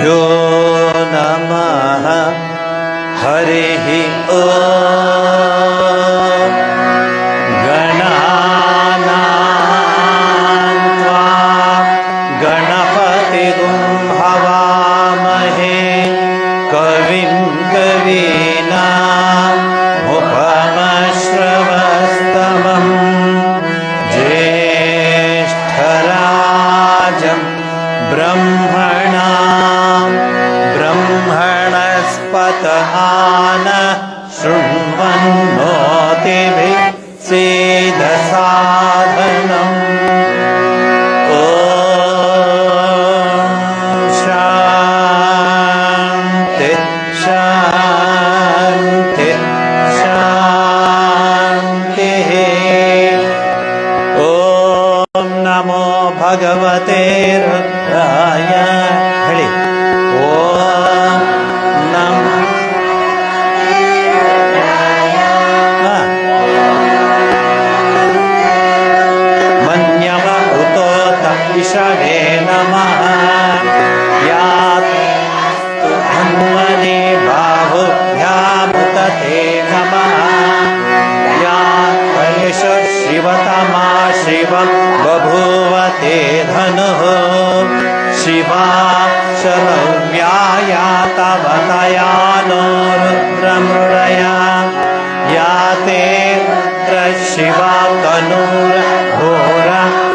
श्रीगुरुभ्यो नमः। हरिः ॐ। गणानां त्वा गणपतिगुं हवामहे कविं कवीनामुपमश्रवस्तमं ज्येष्ठराजं ब्रह्मणस्पत नः शृण्वन्नोतिभिः सीदसादनम्। ॐ शान्ति शान्ति शान्तिः। ॐ नमो भगवते रुद्राय। ಹೇಳಿ ಓಂ ನಮೋ ಮನ್ಯವ ಉತೋತ ವಿಷವೇ ನಮಃ ಯಾತು ಹನ್ವನೆ ಬಾಹುಭ್ಯಾಮುತತೆ ನಮಃ ಯಾ ಕಲೇಶ ಶಿವತಮಾ ಶಿವಂ ಬಭೂವತೆ ಧನುಃ ಶಿವಾ ಶರವ್ಯಾಯ ತವ ತಯಾನೋ ರುದ್ರಮೃಡಯ ಯಾತೆ ರುದ್ರ ಶಿವಾ ತನೂರ ಘೋರ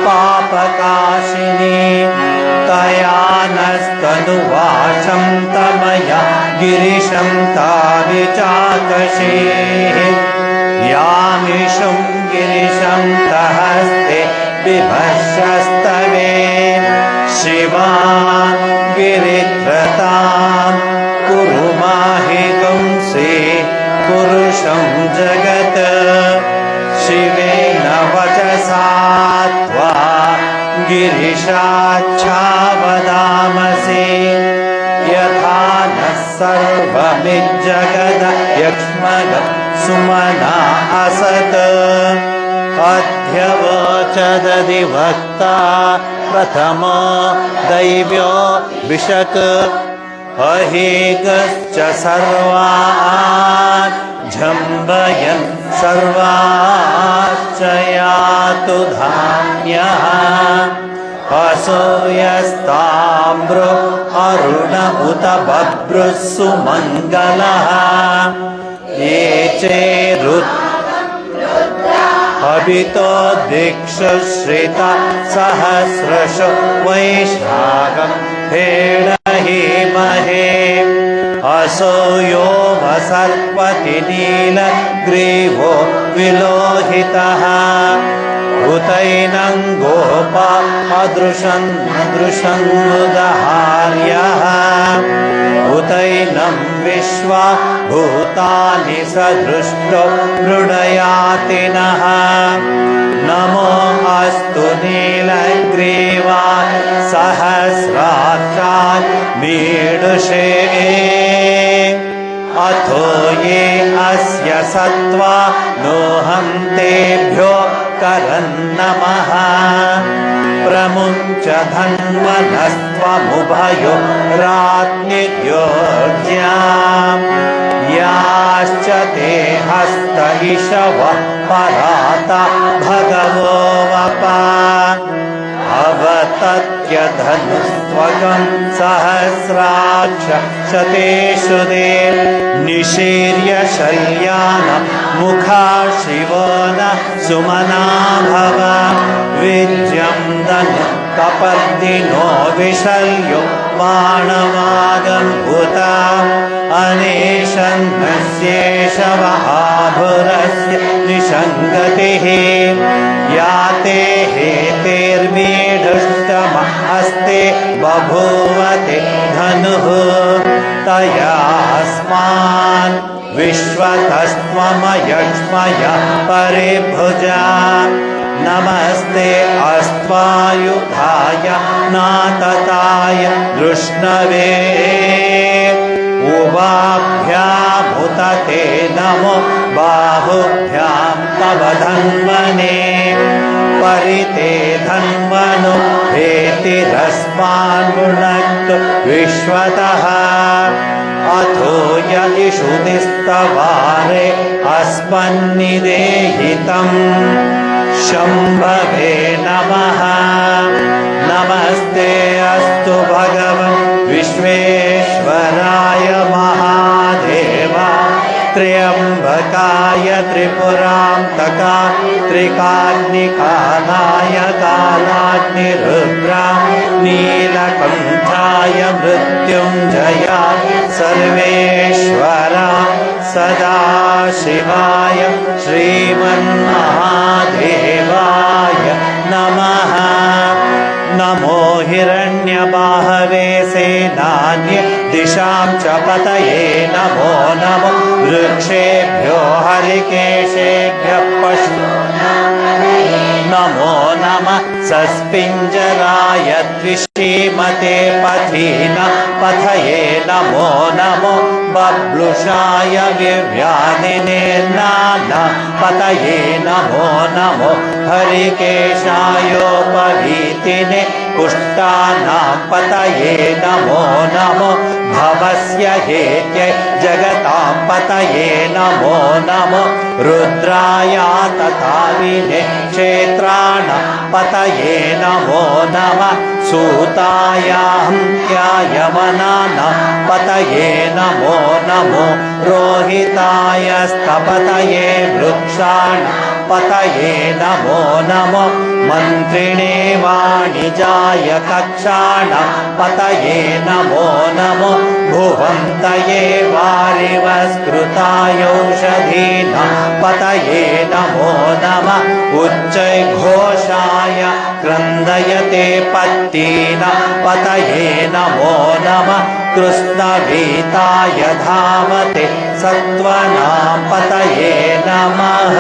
ಪಾಪಕಾಶಿನಿ ತಯಾನಸ್ತನುವಾಚಂ ತಮಯ ಗಿರಿಶಂ ತಾವಿಚಾಕಶೇ ಯಾಮಿಷುಂ ಗಿರಿಶಂ ತಹಸ್ತೆ ಬಿಭಶ್ಯಸ್ತವೇ ಶಿವಾ ಗಿರಿತ್ರತಾಂ ಕುರು ಮಾಹಿಗುಂಸೆ ಪುರುಷಂ ಜಗತ್ ಶಿವೇನ ವಚಸಾ ತ್ವಾ ಗಿರಿಶಾಚ್ಛಾವದಾಮಸೆ ಯಥಾ ನಃ ಸರ್ವಮಿಜ್ಜಗದ ಯಕ್ಷ್ಮಗ ಸುಮನಾ ಅಸತ್ ಅಧ್ಯವಚದಧಿವಕ್ತಾ ಪ್ರಥಮೋ ದೈವ್ಯೋ ವಿಶಕ್ ಅಹೇಗಶ್ಚ ಸರ್ವಾನ್ ಝಂಬಯನ್ ಸರ್ವಾಶ್ಚ ಯಾತು ಧಾನ್ಯಃ ಅಸೂಯಸ್ತಾಮ್ರೋ ಅರುಣ ಉತ ಬಭ್ರುಃ ಸುಮಂಗಲಃ ಯೇ ಚೇರುತ್ ಅಭಿತೋ ದಿಕ್ಷುಶ್ರಿತ ಸಹಸ್ರಶೋ ವೈಶಾಖಂ ಹೇಳಹೀಮಹೇ ಅಸೂಯೋ ಸರ್ಪತಿ ನೀಲಗ್ರೀವೋ ವಿಲೋಹಿತಃ ಉತೈನಂ ಗೋಪ ಅದೃಶನ್ ದೃಶನ್ನುದಹಾರ್ಯಃ ಉತೈನಂ ವಿಶ್ವಾ ಭೂತಾನಿ ಸದೃಷ್ಟೋ ಮೃಡಯಾತಿನಃ ನಮೋ ಅಸ್ತು ನೀಲಗ್ರೀವಾಯ ಸಹಸ್ರಾಕ್ಷಾತ್ ಮೀಡುಷೇ ಅಥೋ ಯೇ ಅಸ್ಯ ಸತ್ವಾ ನೋಹಂ ತೇಭ್ಯೋ ಕರನ್ನಮಃ ಪ್ರಮುಂಚ ಧನ್ವನಸ್ತ್ವಮುಭಯೋ ರಾತ್ನಿದ್ಯೋಜ್ಯಾಂ ಯಾಶ್ಚ te ಹಸ್ತ ಇಶವ ಪರಾತ ಭಗವೋ ವಪ ಅವತತ್ಯ ಧನುಸ್ತ್ವಗಂ ಸಹಸ್ರಾಕ್ಷ ಶತೇಷು ದೇ ನಿಶೀರ್ಯ ಶಲ್ಯಾನ ಮುಖಾ ಶಿವೋ ನ ಸುಮನಾ ಭವ ವಿಜ್ಯಂ ಧನು ಕಪರ್ದಿನೋ ವಿಶಲ್ಯೋ ಬಾಣವಾಗಂ ಉತ ಅನೇಶನ್ನಸ್ಯೇಷವಹಾಭುರಸ್ಯ ನಿಷಂಗತಿಃ ಯಾತೆ ಹೇತೇರ್ಮೀಢುಷ್ಟಮಹಸ್ತೆ ಬಭೂವತೆ ಧನುಃ ತಯಾಸ್ಮಾನ್ ವಿಶ್ವತಸ್ತ್ವಮಯಕ್ಷ್ಮಯ ಪರಿಭುಜಾ ನಮಸ್ತೆ ಅಸ್ತ್ವಾಯುಧಾಯ ನಾತತಾಯ ದೃಷ್ಣವೇ ಉವಾಭ್ಯಾಮುತ ತೇ ನಮೋ ಬಾಹುಭ್ಯಾಂ ತವ ಧನ್ವನೆ परिते धन्वनु भेतिरस्मान्मुनक्तु विश्वतः अथो यदिषुदिस्तवारे अस्मन्निदेहितम् शम्भवे नमः। नमस्ते अस्तु भगवन् विश्वेश्वराय महादेवा त्र्यम्बकाय त्रिपुरान्तकाय त्रिकाग्निकालाय कालाग्निरुद्राय नीलकण्ठाय मृत्युञ्जयाय सर्वेश्वराय सदाशिवाय श्रीमन्महादेवाय नमः। नमो हिरण्यबाहवे सेनान्ये दिशां च पतये नमो नमो वृक्षेभ्यो हरिकेशेभ्यः नमो नमः सस्पिञ्जराय द्विषीमते पथिना पथये नमो नमो बब्लुषाय विव्याधिने नाना पतये नमो नमो हरिकेशायोपवीतिने पुष्टानां पतये नमो नमो भवस्य हेत्यै जगतां पतये नमो नमो रुद्राय तथाविने क्षेत्राणां पतये नमो नमः सूताय हन्त्याय वनानां पतये नमो नमो रोहिताय स्तपतये वृक्षाणां पतये नमो नमो मन्त्रिणे वाणिजाय कक्षाणां पतये नमो नमो भुवन्तये वारिवस्कृतायौषधीनां पतये नमो नमः उच्चैघोषाय क्रन्दयते पत्तीनां पतये नमो नमः कृष्णवीताय धावते सत्त्वनां पतये नमः।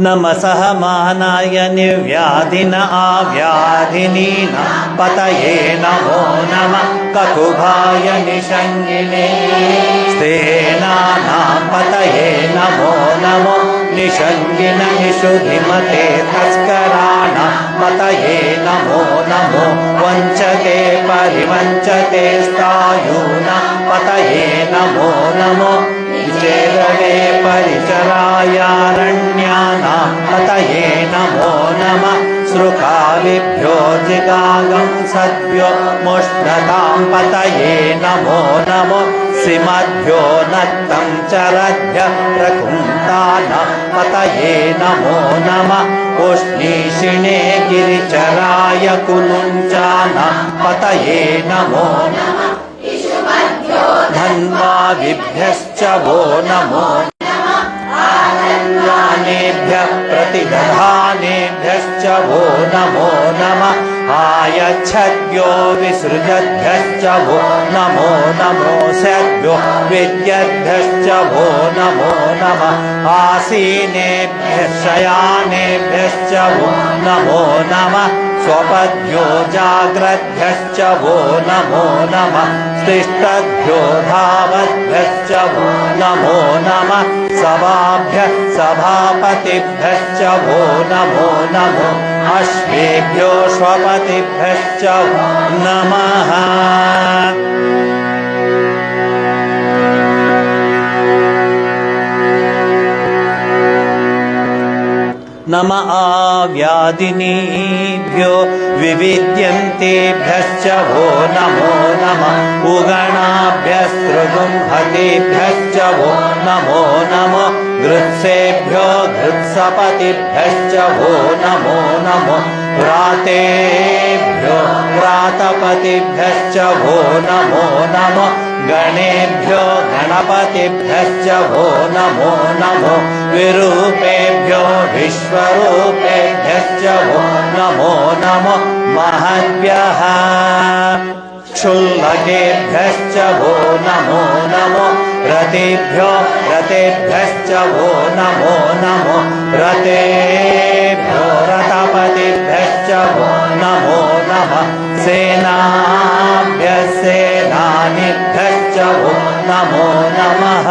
नमसः मानाय निर्व्याधिन आव्याधिनीनां पतये नमो नमः ककुभाय निषङ्गिने स्तेनानां पतये नमो नमो निषङ्गिन निषुधिमते तस्कराणां पतये नमो नमो वञ्चते परिवञ्चते स्थायूनां पतये नमो नमो विचेरवे परिचरायारण्यानां पतये नमो नमः सृकाविभ्यो जिगागं सद्भ्यो मुष्णतां पतये नमो नमो सिमद्भ्यो नत्तं चरद्भ्यः प्रकुन्तानां पतये नमो नमः उष्णीषिणे गिरिचराय कुलुञ्चानां पतये नमो नमः धन्वाविभ्यश्च वो नमो आनन्दानेभ्यः प्रतिदधानेभ्यश्च वो नमो नमः आयच्छद्भ्यो विसृजद्भ्यश्च वो नमो नमो सद्भ्यो विद्यद्भ्यश्च वो नमो नमः आसीनेभ्यः शयानेभ्यश्च वो नमो नमः स्वपद्भ्यो जाग्रद्भ्यश्च वो नमो नमः तिष्ठद्भ्यो धावद्भ्यश्च वो नमो नमः सभाभ्यः सभापतिभ्यश्च वो नमो नमो अश्वेभ्यो श्वपतिभ्यश्च वो नमः। नम आव्याधिनीभ्यो विविद्यन्तेभ्यश्च वो नमो नमः उगणाभ्यस्तृगुंहतेभ्यश्च वो नमो नमो घृत्सेभ्यो घृत्सपतिभ्यश्च वो नमो नमो व्रातेभ्यो व्रातपतिभ्यश्च वो नमो नमो गणेभ्यो गणपतिभ्यश्च वो नमो नमो विरूपेभ्यो विश्वरूपेभ्यश्च वो नमो नमो महद्भ्यः क्षुल्लकेभ्यश्च वो नमो नमो रतेभ्यो रतेभ्यश्च वो नमो नमो रतेभ्यो रथपतिभ्यश्च वो नमो नमः सेनाभ्यः सेनानिभ्यश्च वो नमो नमः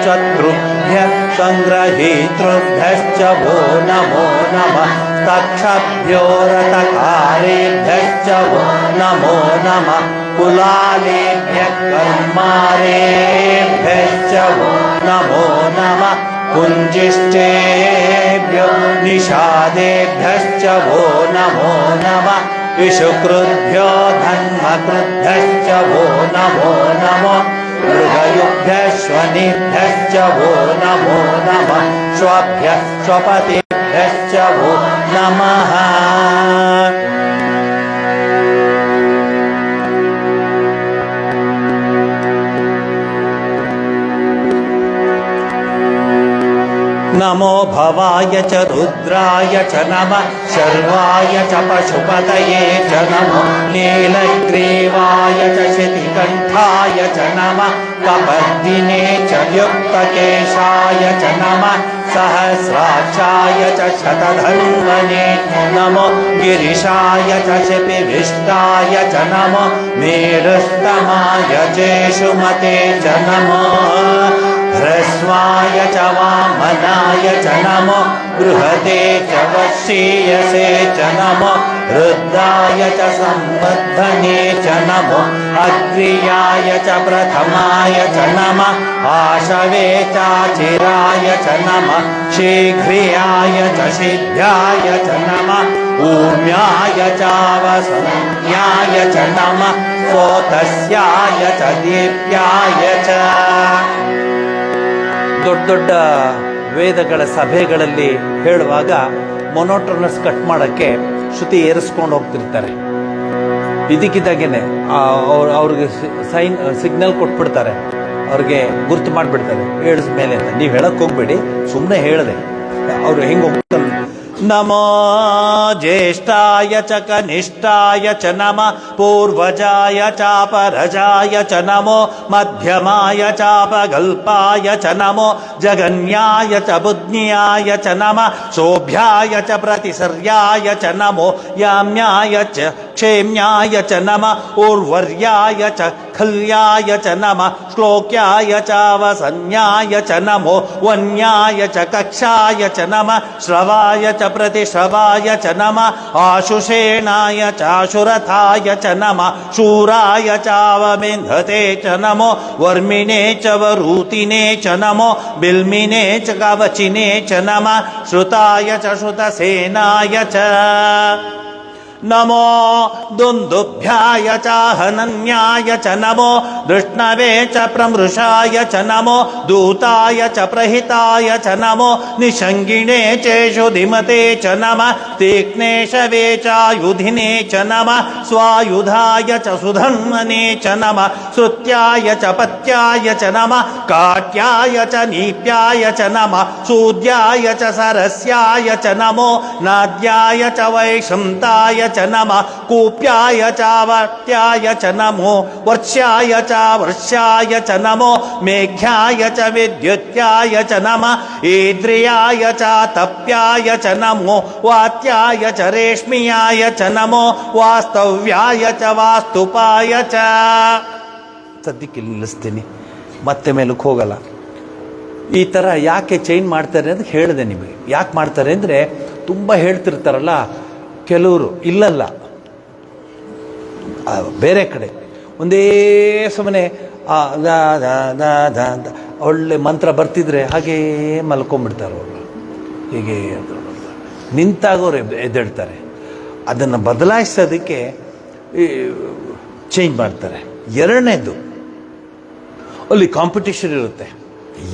चतुर्भ्यः सङ्ग्रहीतृभ्यश्च वो नमो नमः तक्षभ्यो रथकारेभ्यश्च वो नमो नमः कुलालेभ्यः कर्मारेभ्यश्च वो नमो नमः कुञ्जिष्ठेभ्यो निषादेभ्यश्च वो नमो नमः विशुकृभ्यो धन्मकृभ्यश्च वो नमो नमः मृगयुभ्यश्वनिभ्यश्च वो नमो नमः श्वभ्यः स्वपतिभ्यश्च वो नमः नमो भवाय च रुद्राय च नमः शर्वाय च पशुपतये च नमो नीलग्रीवाय च शितिकण्ठाय च नमः कपर्दिने च युक्तकेशाय च नमः सहस्राक्षाय च शतधन्वने नमो गिरिशाय च शिपिविष्टाय च नमो मेरुस्तमाय चेषुमते च नमो ह्रस्वाय च वामनाय च नमो बृहते च वशीयसे च नमो रुद्राय च संवर्धने च नमो अग्र्याय च प्रथमाय च नमः आशवे चाचिराय च नमः शीघ्रियाय च सिद्ध्याय च नमः ऊर्म्याय चावसंज्ञाय च नमः सोतस्याय च दीप्याय च ದೊಡ್ಡ ದೊಡ್ಡ ವೇದಗಳ ಸಭೆಗಳಲ್ಲಿ ಹೇಳುವಾಗ ಮೊನೋಟೋನಸ್ ಕಟ್ ಮಾಡೋಕ್ಕೆ ಶ್ರುತಿ ಏರಿಸ್ಕೊಂಡು ಹೋಗ್ತಿರ್ತಾರೆ. ಇದಕ್ಕಿದ್ದಾಗೇನೆ ಅವ್ರಿಗೆ ಸಿಗ್ನಲ್ ಕೊಟ್ಬಿಡ್ತಾರೆ, ಅವ್ರಿಗೆ ಗುರ್ತು ಮಾಡಿಬಿಡ್ತಾರೆ ಹೇಳಿದ ಮೇಲೆ ಅಂತ. ನೀವು ಹೇಳಕ್ಕೆ ಹೋಗ್ಬೇಡಿ, ಸುಮ್ಮನೆ ಹೇಳಿದೆ ಅವರು ಹೆಂಗೆ ಹೋಗ್ತಾರೆ. नमो ज्येष्ठाय च कनिष्ठाय च नमः पूर्वजाय चापरजाय च नमो मध्यमाय चापगल्पाय च नमो जगन्याय च बुद्न्याय च नमः शोभ्याय च प्रतिसर्याय च नमो याम्याय च क्षेम्याय च नमः ऊर्वर्याय च खल्याय च नमः श्लोक्याय चावसन्याय च नमो वन्याय च कक्षाय च नमः श्रवाय च प्रतिश्रवाय च नमः आशुषेणाय चाशुरथाय च नमः शूराय चावमेन्धते च नमो वर्मिणे च वरूतिने च नमो बिल्मिने च कवचिने च नमः श्रुताय च श्रुतसेनाय च नमो दुन्दुभ्याय च हनन्याय च नमो धृष्णवे च प्रमृषाय च नमो दूताय च प्रहिताय च नमो निषङ्गिणे चेषु धिमते च नमः तीक्ष्णेशवे चायुधिने च नमः स्वायुधाय च सुधन्वने च नमः श्रुत्याय च पत्याय च नमः काट्याय च नीप्याय च नमः सूद्याय च सरस्याय च नमो नाद्याय च वैशन्ताय च नमः कूप्याय चावर्त्याय च नमो वर्ष्याय चावर्ष्याय च नमो मेघ्याय च विद्युत्याय च नमः ईद्रियाय चातप्याय च नमो वात्याय च रेश्मियाय च नमो वास्तव्याय च वास्तुपाय च. ಸದ್ಯಕ್ಕೆ ನಿಲ್ಲಿಸ್ತೀನಿ, ಮತ್ತೆ ಮೇಲಕ್ಕೆ ಹೋಗಲ್ಲ. ಈ ಥರ ಯಾಕೆ ಚೇಂಜ್ ಮಾಡ್ತಾರೆ ಅಂತ ಹೇಳಿದೆ ನಿಮಗೆ. ಯಾಕೆ ಮಾಡ್ತಾರೆ ಅಂದರೆ, ತುಂಬ ಹೇಳ್ತಿರ್ತಾರಲ್ಲ ಕೆಲವರು, ಇಲ್ಲಲ್ಲ ಬೇರೆ ಕಡೆ ಒಂದೇ ಸಮನೆ ಒಳ್ಳೆ ಮಂತ್ರ ಬರ್ತಿದ್ರೆ ಹಾಗೇ ಮಲ್ಕೊಂಡ್ಬಿಡ್ತಾರೆ ಅವರು. ಹೀಗೆ ನಿಂತಾಗೋರು ಎದ್ದೇಳ್ತಾರೆ. ಅದನ್ನು ಬದಲಾಯಿಸೋದಕ್ಕೆ ಚೇಂಜ್ ಮಾಡ್ತಾರೆ. ಎರಡನೇದು, ಅಲ್ಲಿ ಕಾಂಪಿಟೇಷನ್ ಇರುತ್ತೆ,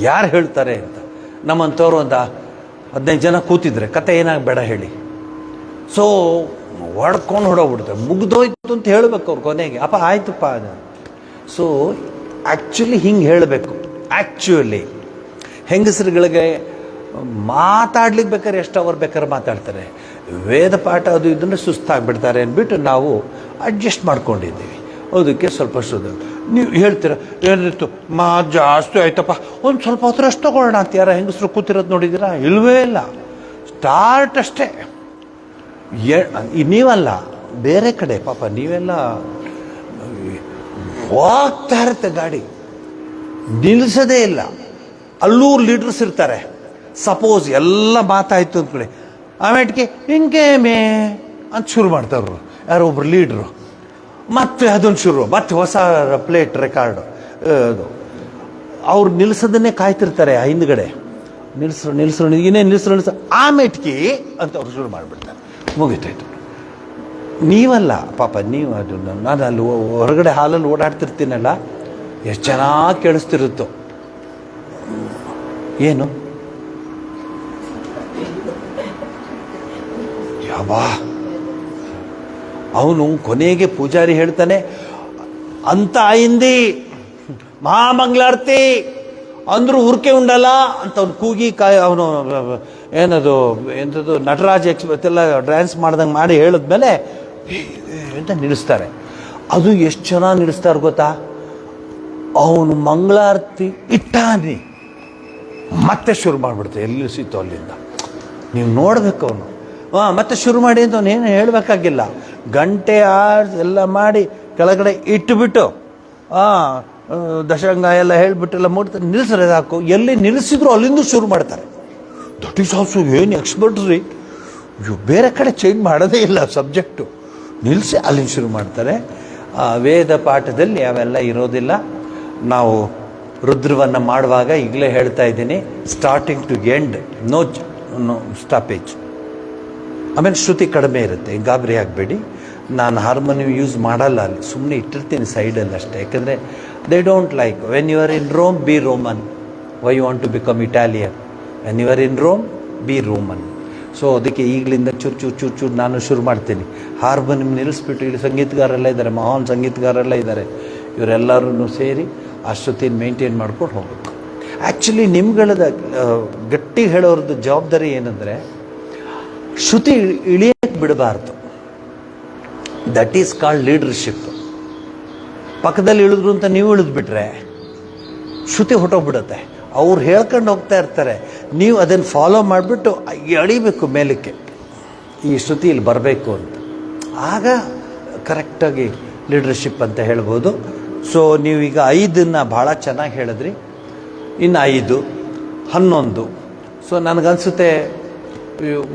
ಯಾರು ಹೇಳ್ತಾರೆ ಅಂತ. ನಮ್ಮಂಥವ್ರು ಒಂದು 15 ಜನ ಕೂತಿದ್ರೆ ಕತೆ ಏನಾಗಬೇಡ ಹೇಳಿ, ಸೊ ಹೊಡ್ಕೊಂಡು ಹೊಡೋಗ್ಬಿಡ್ತಾರೆ. ಮುಗ್ದೋಯ್ತು ಅಂತ ಹೇಳಬೇಕು ಅವ್ರು ಕೊನೆಗೆ, ಅಪ್ಪ ಆಯ್ತಪ್ಪ ಅದು. ಸೊ ಆ್ಯಕ್ಚುಲಿ ಹಿಂಗೆ ಹೇಳಬೇಕು. ಆ್ಯಕ್ಚುಲಿ ಹೆಂಗಸರುಗಳಿಗೆ ಮಾತಾಡ್ಲಿಕ್ಕೆ ಬೇಕಾದ್ರೆ ಎಷ್ಟು ಅವರ್ ಬೇಕಾದ್ರೆ ಮಾತಾಡ್ತಾರೆ. ವೇದ ಪಾಠ ಅದು ಇದನ್ನು ಸುಸ್ತಾಗ್ಬಿಡ್ತಾರೆ ಅಂದ್ಬಿಟ್ಟು ನಾವು ಅಡ್ಜಸ್ಟ್ ಮಾಡ್ಕೊಂಡಿದ್ದೀವಿ. ಅದಕ್ಕೆ ಸ್ವಲ್ಪ ನೀವು ಹೇಳ್ತೀರ ಏನಿತ್ತು ಜಾಸ್ತಿ ಆಯ್ತಪ್ಪ, ಒಂದು ಸ್ವಲ್ಪ ಹೊತ್ತು ಅಷ್ಟು ತಗೊಳ್ಳೋಣ ಅಂತ. ಯಾರ ಹೆಂಗಸರು ಕೂತಿರೋದು ನೋಡಿದ್ದೀರಾ? ಇಲ್ವೇ ಇಲ್ಲ. ಸ್ಟಾರ್ಟ್ ಅಷ್ಟೇ. ನೀವಲ್ಲ, ಬೇರೆ ಕಡೆ ಪಾಪ ನೀವೆಲ್ಲ ಹೋಗ್ತಾ ಇರುತ್ತೆ ಗಾಡಿ, ನಿಲ್ಲಿಸೋದೇ ಇಲ್ಲ. ಅಲ್ಲೂ ಲೀಡರ್ಸ್ ಇರ್ತಾರೆ. ಸಪೋಸ್ ಎಲ್ಲ ಮಾತಾಯಿತು ಅಂದ್ಕೊಳ್ಳಿ, ಆಮೇಲೆ ಹಿಂಗೆ ಮೇ ಅಂತ ಶುರು ಮಾಡ್ತಾವ್ರು ಯಾರೋ ಒಬ್ರು ಲೀಡ್ರು. ಮತ್ತೆ ಅದೊಂದು ಶುರು, ಮತ್ತೆ ಹೊಸ ಪ್ಲೇಟ್ ರೆಕಾರ್ಡು. ಅವ್ರು ನಿಲ್ಲಿಸೋದನ್ನೇ ಕಾಯ್ತಿರ್ತಾರೆ ಹಿಂದ್ಗಡೆ. ನಿಲ್ಲಿಸ್ರು ಇನ್ನೇ ನಿಲ್ಲಿಸ್ರು ಆಮೇಟ್ಕಿ ಅಂತ ಅವ್ರು ಶುರು ಮಾಡಿಬಿಡ್ತಾರೆ. ಮುಗಿತಾಯ್ತು. ನೀವಲ್ಲ ಪಾಪ, ನೀವು ಅದು ನಾನು ಅಲ್ಲಿ ಹೊರಗಡೆ ಹಾಲಲ್ಲಿ ಓಡಾಡ್ತಿರ್ತೀನಲ್ಲ, ಎಷ್ಟು ಚೆನ್ನಾಗಿ ಕೇಳಿಸ್ತಿರುತ್ತೋ. ಏನು ಯಾವಾ ಅವನು ಕೊನೆಗೆ ಪೂಜಾರಿ ಹೇಳ್ತಾನೆ, ಅಂತ ಆಯಿಂದಿ ಮಹಾಮಂಗಳಾರತಿ ಅಂದ್ರು ಉರ್ಕೆ ಉಂಡಲ್ಲ ಅಂತ ಅವ್ನು ಕೂಗಿ ಅವನು ಏನದು ಎಂಥದ್ದು ನಟರಾಜ್ ಎಕ್ಸ್ಪ್ರೆಸ್ ಎಲ್ಲ ಡ್ಯಾನ್ಸ್ ಮಾಡ್ದಂಗೆ ಮಾಡಿ ಹೇಳಿದ್ಮೇಲೆ ಅಂತ ನಿಲ್ಲಿಸ್ತಾರೆ. ಅದು ಎಷ್ಟು ಚೆನ್ನಾಗಿ ನಿಲ್ಲಿಸ್ತಾರೆ ಗೊತ್ತಾ. ಅವನು ಮಂಗಳಾರತಿ ಇಟ್ಟಾನಿ ಮತ್ತೆ ಶುರು ಮಾಡಿಬಿಡ್ತಾರೆ, ಎಲ್ಲಿ ಸಿತ್ತು ಅಲ್ಲಿಂದ. ನೀವು ನೋಡ್ಬೇಕು ಅವನು. ಮತ್ತೆ ಶುರು ಮಾಡಿ ಅಂತ ಅವನು ಏನು ಹೇಳಬೇಕಾಗಿಲ್ಲ. ಗಂಟೆ ಎಲ್ಲ ಮಾಡಿ ಕೆಳಗಡೆ ಇಟ್ಟುಬಿಟ್ಟು ದಶಂಗ ಎಲ್ಲ ಹೇಳಿಬಿಟ್ಟೆಲ್ಲ ಮೂಡ್ತಾರೆ, ನಿಲ್ಲಿಸ್ರೆ ಸಾಕು. ಎಲ್ಲಿ ನಿಲ್ಲಿಸಿದ್ರು ಅಲ್ಲಿಂದ ಶುರು ಮಾಡ್ತಾರೆ. ದಟ್ ಈಸ್ ಆಲ್ಸೋ ಏನು ಎಕ್ಸ್ಪರ್ಟ್ ರೀ. ಬೇರೆ ಕಡೆ ಚೇಂಜ್ ಮಾಡೋದೇ ಇಲ್ಲ ಸಬ್ಜೆಕ್ಟು. ನಿಲ್ಲಿಸಿ ಅಲ್ಲಿಂದ ಶುರು ಮಾಡ್ತಾರೆ. ವೇದ ಪಾಠದಲ್ಲಿ ಅವೆಲ್ಲ ಇರೋದಿಲ್ಲ. ನಾವು ರುದ್ರವನ್ನು ಮಾಡುವಾಗ ಈಗಲೇ ಹೇಳ್ತಾ ಇದ್ದೀನಿ, starting to end, no stoppage. ಆಮೇಲೆ ಶ್ರುತಿ ಕಡಿಮೆ ಇರುತ್ತೆ, ಗಾಬರಿ ಆಗಬೇಡಿ. ನಾನು ಹಾರ್ಮೋನಿಯಂ ಯೂಸ್ ಮಾಡಲ್ಲ ಅಲ್ಲಿ, ಸುಮ್ಮನೆ ಇಟ್ಟಿರ್ತೀನಿ ಸೈಡಲ್ಲಿ ಅಷ್ಟೇ. ಯಾಕೆಂದರೆ they don't like when you are in Rome be Roman, why you want to become Italian. When you are in Rome be Roman. So ಅದಕ್ಕೆ ಈಗಲಿಂದ ಚೂರು ನಾನು ಶುರು ಮಾಡ್ತೀನಿ. ಹಾರ್ಮೋನಿಯಂ ನಿಲ್ಲಿಸ್ಬಿಟ್ಟು ಇಲ್ಲಿ ಸಂಗೀತಗಾರೆಲ್ಲ ಇದ್ದಾರೆ, ಮಹಾನ್ ಸಂಗೀತಗಾರೆಲ್ಲ ಇದ್ದಾರೆ. ಇವರೆಲ್ಲರೂ ಸೇರಿ ಆ ಶ್ರುತಿನ ಮೇಂಟೈನ್ ಮಾಡ್ಕೊಂಡು ಹೋಗಬೇಕು. ಆ್ಯಕ್ಚುಲಿ ನಿಮ್ಗಳದ ಗಟ್ಟಿ ಹೇಳೋರದ್ದು ಜವಾಬ್ದಾರಿ ಏನಂದರೆ, ಶ್ರುತಿ ಇಳಿಯಕ್ಕೆ ಬಿಡಬಾರ್ದು. That is called leadership. ಪಕ್ಕದಲ್ಲಿ ಇಳಿದ್ರು ಅಂತ ನೀವು ಇಳಿದ್ಬಿಟ್ರೆ ಶ್ರುತಿ ಹೊಟ್ಟೋಗ್ಬಿಡುತ್ತೆ. ಅವ್ರು ಹೇಳ್ಕೊಂಡು ಹೋಗ್ತಾ ಇರ್ತಾರೆ, ನೀವು ಅದನ್ನು ಫಾಲೋ ಮಾಡಿಬಿಟ್ಟು ಎಳಿಬೇಕು ಮೇಲಕ್ಕೆ, ಈ ಶ್ರುತಿ ಇಲ್ಲಿ ಬರಬೇಕು ಅಂತ. ಆಗ ಕರೆಕ್ಟಾಗಿ ಲೀಡರ್ಶಿಪ್ ಅಂತ ಹೇಳ್ಬೋದು. ಸೊ ನೀವೀಗ 5 ಭಾಳ ಚೆನ್ನಾಗಿ ಹೇಳಿದ್ರಿ. ಇನ್ನು 5, 11. ಸೊ ನನಗನ್ಸುತ್ತೆ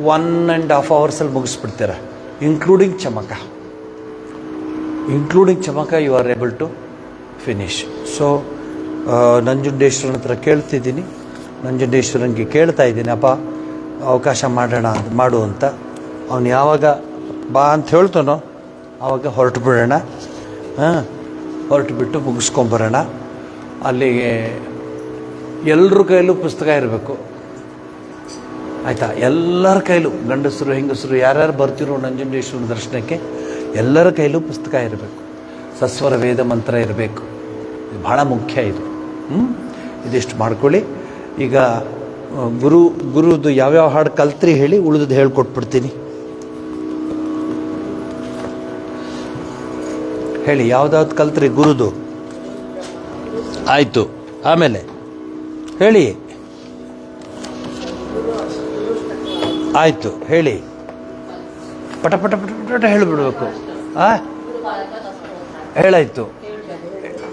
1.5 ಅವರ್ಸಲ್ಲಿ ಮುಗಿಸ್ಬಿಡ್ತೀರ, ಇನ್ಕ್ಲೂಡಿಂಗ್ ಚಮಕ. You are able to finish. So ನಂಜುಂಡೇಶ್ವರನ ಹತ್ರ ಕೇಳ್ತಿದ್ದೀನಿ, ನಂಜುಂಡೇಶ್ವರನಿಗೆ ಕೇಳ್ತಾ ಇದ್ದೀನಿ, ಅಪ್ಪ ಅವಕಾಶ ಮಾಡು ಅಂತ. ಅವನು ಯಾವಾಗ ಬಾ ಅಂತ ಹೇಳ್ತಾನೋ ಆವಾಗ ಹೊರಟು ಬಿಡೋಣ. ಹೊರಟುಬಿಟ್ಟು ಮುಗಿಸ್ಕೊಂಬರೋಣ. ಅಲ್ಲಿಗೆ ಎಲ್ಲರ ಕೈಲೂ ಪುಸ್ತಕ ಇರಬೇಕು, ಆಯಿತಾ? ಎಲ್ಲರ ಕೈಲೂ, ಗಂಡಸರು ಹೆಂಗಸರು ಯಾರ್ಯಾರು ಬರ್ತಿರೋ ನಂಜುಂಡೇಶ್ವರ ದರ್ಶನಕ್ಕೆ ಎಲ್ಲರ ಕೈಲೂ ಪುಸ್ತಕ ಇರಬೇಕು. ಸಸ್ವರ ವೇದ ಮಂತ್ರ ಇರಬೇಕು. ಇದು ಭಾಳ ಮುಖ್ಯ. ಇದು ಇದಿಷ್ಟು ಮಾಡ್ಕೊಳ್ಳಿ. ಈಗ ಗುರುದು ಯಾವ್ಯಾವ ಹಾಡು ಕಲ್ತ್ರಿ ಹೇಳಿ, ಉಳಿದು ಹೇಳ್ಕೊಟ್ಬಿಡ್ತೀನಿ. ಹೇಳಿ, ಯಾವ್ದಾವ್ದು ಕಲ್ತ್ರಿ ಗುರುದು? ಆಯಿತು, ಆಮೇಲೆ ಹೇಳಿ. ಆಯಿತು, ಹೇಳಿ. ಪಟ ಪಟ ಪಟ ಪಟ ಹೇಳಿಬಿಡ್ಬೇಕು. ಹೇಳಾಯ್ತು,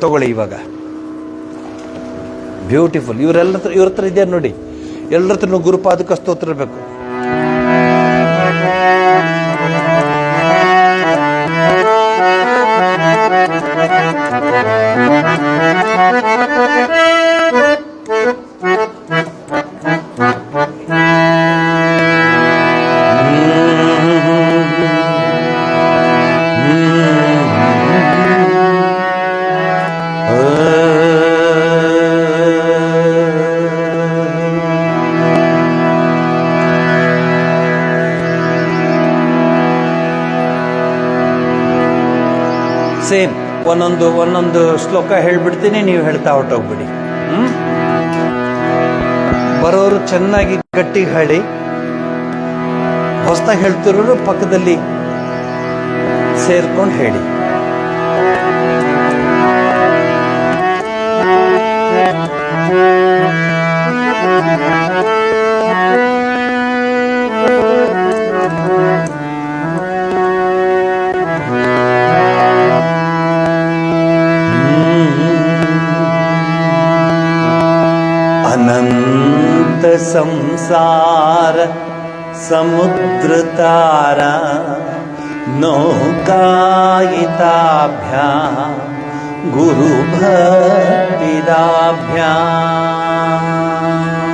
ತಗೊಳ್ಳಿ ಇವಾಗ. ಬ್ಯೂಟಿಫುಲ್. ಇವ್ರ ಹತ್ರ ಇದೆಯಾ ನೋಡಿ, ಎಲ್ಲರ ಹತ್ರ ಗುರುಪಾದಕ ಸ್ತೋತ್ರ ಇರಬೇಕು. ಸೇಮ್ ಒಂದೊಂದು ಶ್ಲೋಕ ಹೇಳ್ಬಿಡ್ತೀನಿ, ನೀವು ಹೇಳ್ತಾ ಹೊರಟೋಗ್ಬಿಡಿ. ಬರೋರು ಚೆನ್ನಾಗಿ ಗಟ್ಟಿ ಹೇಳಿ, ಹೊಸದಾಗಿ ಹೇಳ್ತಿರೋರು ಪಕ್ಕದಲ್ಲಿ ಸೇರ್ಕೊಂಡು ಹೇಳಿ. ಸಂಸಾರ ಸಮುದ್ರ ತಾರಾ ನೌಕಾಯಿತಾಭ್ಯಾ ಗುರು ಭಕ್ತಿದಾಭ್ಯಾ.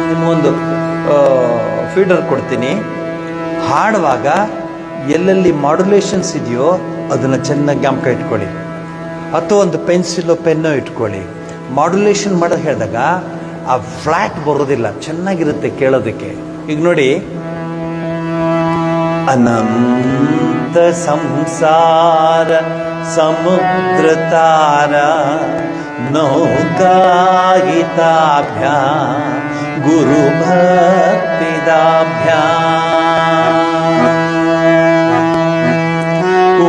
ನಿಮಗೊಂದು ಫೀಡರ್ ಕೊಡ್ತೀನಿ. ಹಾಡುವಾಗ ಎಲ್ಲೆಲ್ಲಿ ಮಾಡ್ಯುಲೇಷನ್ಸ್ ಇದೆಯೋ ಅದನ್ನು ಚೆನ್ನಾಗಿ ಜ್ಞಾಪಕ ಇಟ್ಕೊಳ್ಳಿ, ಅಥವಾ ಒಂದು ಪೆನ್ಸಿಲು ಪೆನ್ನೋ ಇಟ್ಕೊಳ್ಳಿ. ಮಾಡ್ಯುಲೇಷನ್ ಮಾಡೋದು ಹೇಳಿದಾಗ ಆ ಫ್ಲ್ಯಾಟ್ ಬರೋದಿಲ್ಲ, ಚೆನ್ನಾಗಿರುತ್ತೆ ಕೇಳೋದಕ್ಕೆ. ಈಗ ನೋಡಿ, ಅನಂತ ಸಂಸಾರ ಸಮುದ್ರ ತಾರ ನೌಕಾಯಿತಾಭ್ಯಾ ಗುರು ಭಕ್ತಿದಾಭ್ಯಾ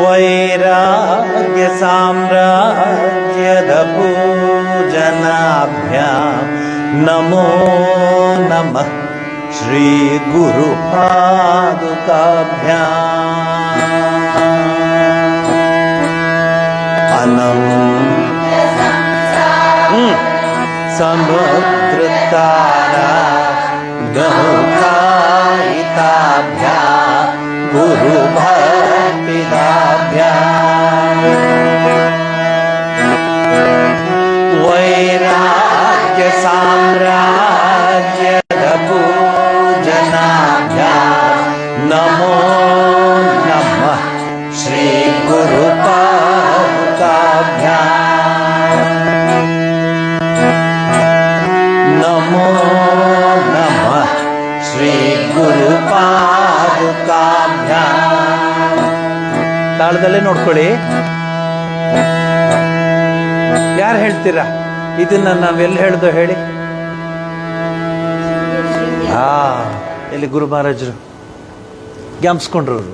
ವೈರಾಗ್ಯ ಸಾಮ್ರಾಜ್ಯದ ಪೂಜನಾಭ್ಯಾ ನಮೋ ನಮಃ ಶ್ರೀ ಗುರು ಪಾದುಕಾಭ್ಯಾ ಸಮುದ್ರ ತಾರಾ ನೌಕಾಯಿತಾಭ್ಯಾ ಗುರು ಭಕ್ತಿದಾಭ್ಯಾ ವೈರಾಗ್ಯ ಸಾಮ್ರಾಜ್ಯದ ಪೂಜನಾಭ್ಯಾ ನಮೋ ನಮಃ ಶ್ರೀ ಗುರು ಪಾದುಕಾಭ್ಯಾ ನಮೋ ನಮಃ ಶ್ರೀ ಗುರು ಪಾದುಕಾಭ್ಯಾ. ತಾಳದಲ್ಲೇ ನೋಡ್ಕೊಳ್ಳಿ. ಯಾರು ಹೇಳ್ತೀರಾ ಇದನ್ನ? ನಾವೆಲ್ಲ ಹೇಳ್ದೋ ಹೇಳಿ. ಎಲ್ಲಿ ಗುರು ಮಹಾರಾಜರು ಜ್ಞಾಪಿಸ್ಕೊಂಡ್ರು, ಅವರು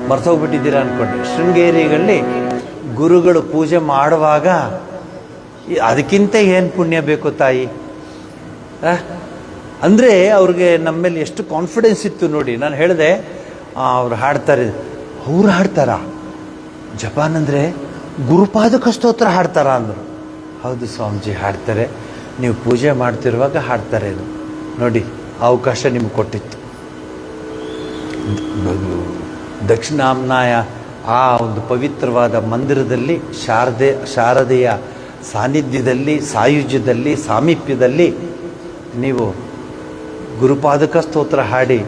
ಮರ್ತೋಗ್ಬಿಟ್ಟಿದ್ದೀರಾ ಅನ್ಕೊಂಡ್ರೆ. ಶೃಂಗೇರಿಗಳಲ್ಲಿ ಗುರುಗಳು ಪೂಜೆ ಮಾಡುವಾಗ ಅದಕ್ಕಿಂತ ಏನು ಪುಣ್ಯ ಬೇಕು ತಾಯಿ. ಅಂದರೆ ಅವ್ರಿಗೆ ನಮ್ಮ ಮೇಲೆ ಎಷ್ಟು ಕಾನ್ಫಿಡೆನ್ಸ್ ಇತ್ತು ನೋಡಿ. ನಾನು ಹೇಳಿದೆ ಅವ್ರು ಹಾಡ್ತಾರೆ. ಅವ್ರು ಹಾಡ್ತಾರಾ? ಜಪಾನ್ ಅಂದರೆ ಗುರುಪಾದಕ ಸ್ತೋತ್ರ ಹಾಡ್ತಾರ ಅಂದರು. ಹೌದು ಸ್ವಾಮೀಜಿ ಹಾಡ್ತಾರೆ, ನೀವು ಪೂಜೆ ಮಾಡ್ತಿರುವಾಗ ಹಾಡ್ತಾರೆ. ಅದು ನೋಡಿ, ಅವಕಾಶ ನಿಮ್ಗೆ ಕೊಟ್ಟಿತ್ತು. ದಕ್ಷಿಣಾಮ್ನಾಯ ಆ ಒಂದು ಪವಿತ್ರವಾದ ಮಂದಿರದಲ್ಲಿ ಶಾರದೆಯ ಸಾನ್ನಿಧ್ಯದಲ್ಲಿ, ಸಾಯುಜ್ಯದಲ್ಲಿ, ಸಾಮೀಪ್ಯದಲ್ಲಿ ನೀವು ಗುರುಪಾದಕ ಸ್ತೋತ್ರ ಹಾಡಿ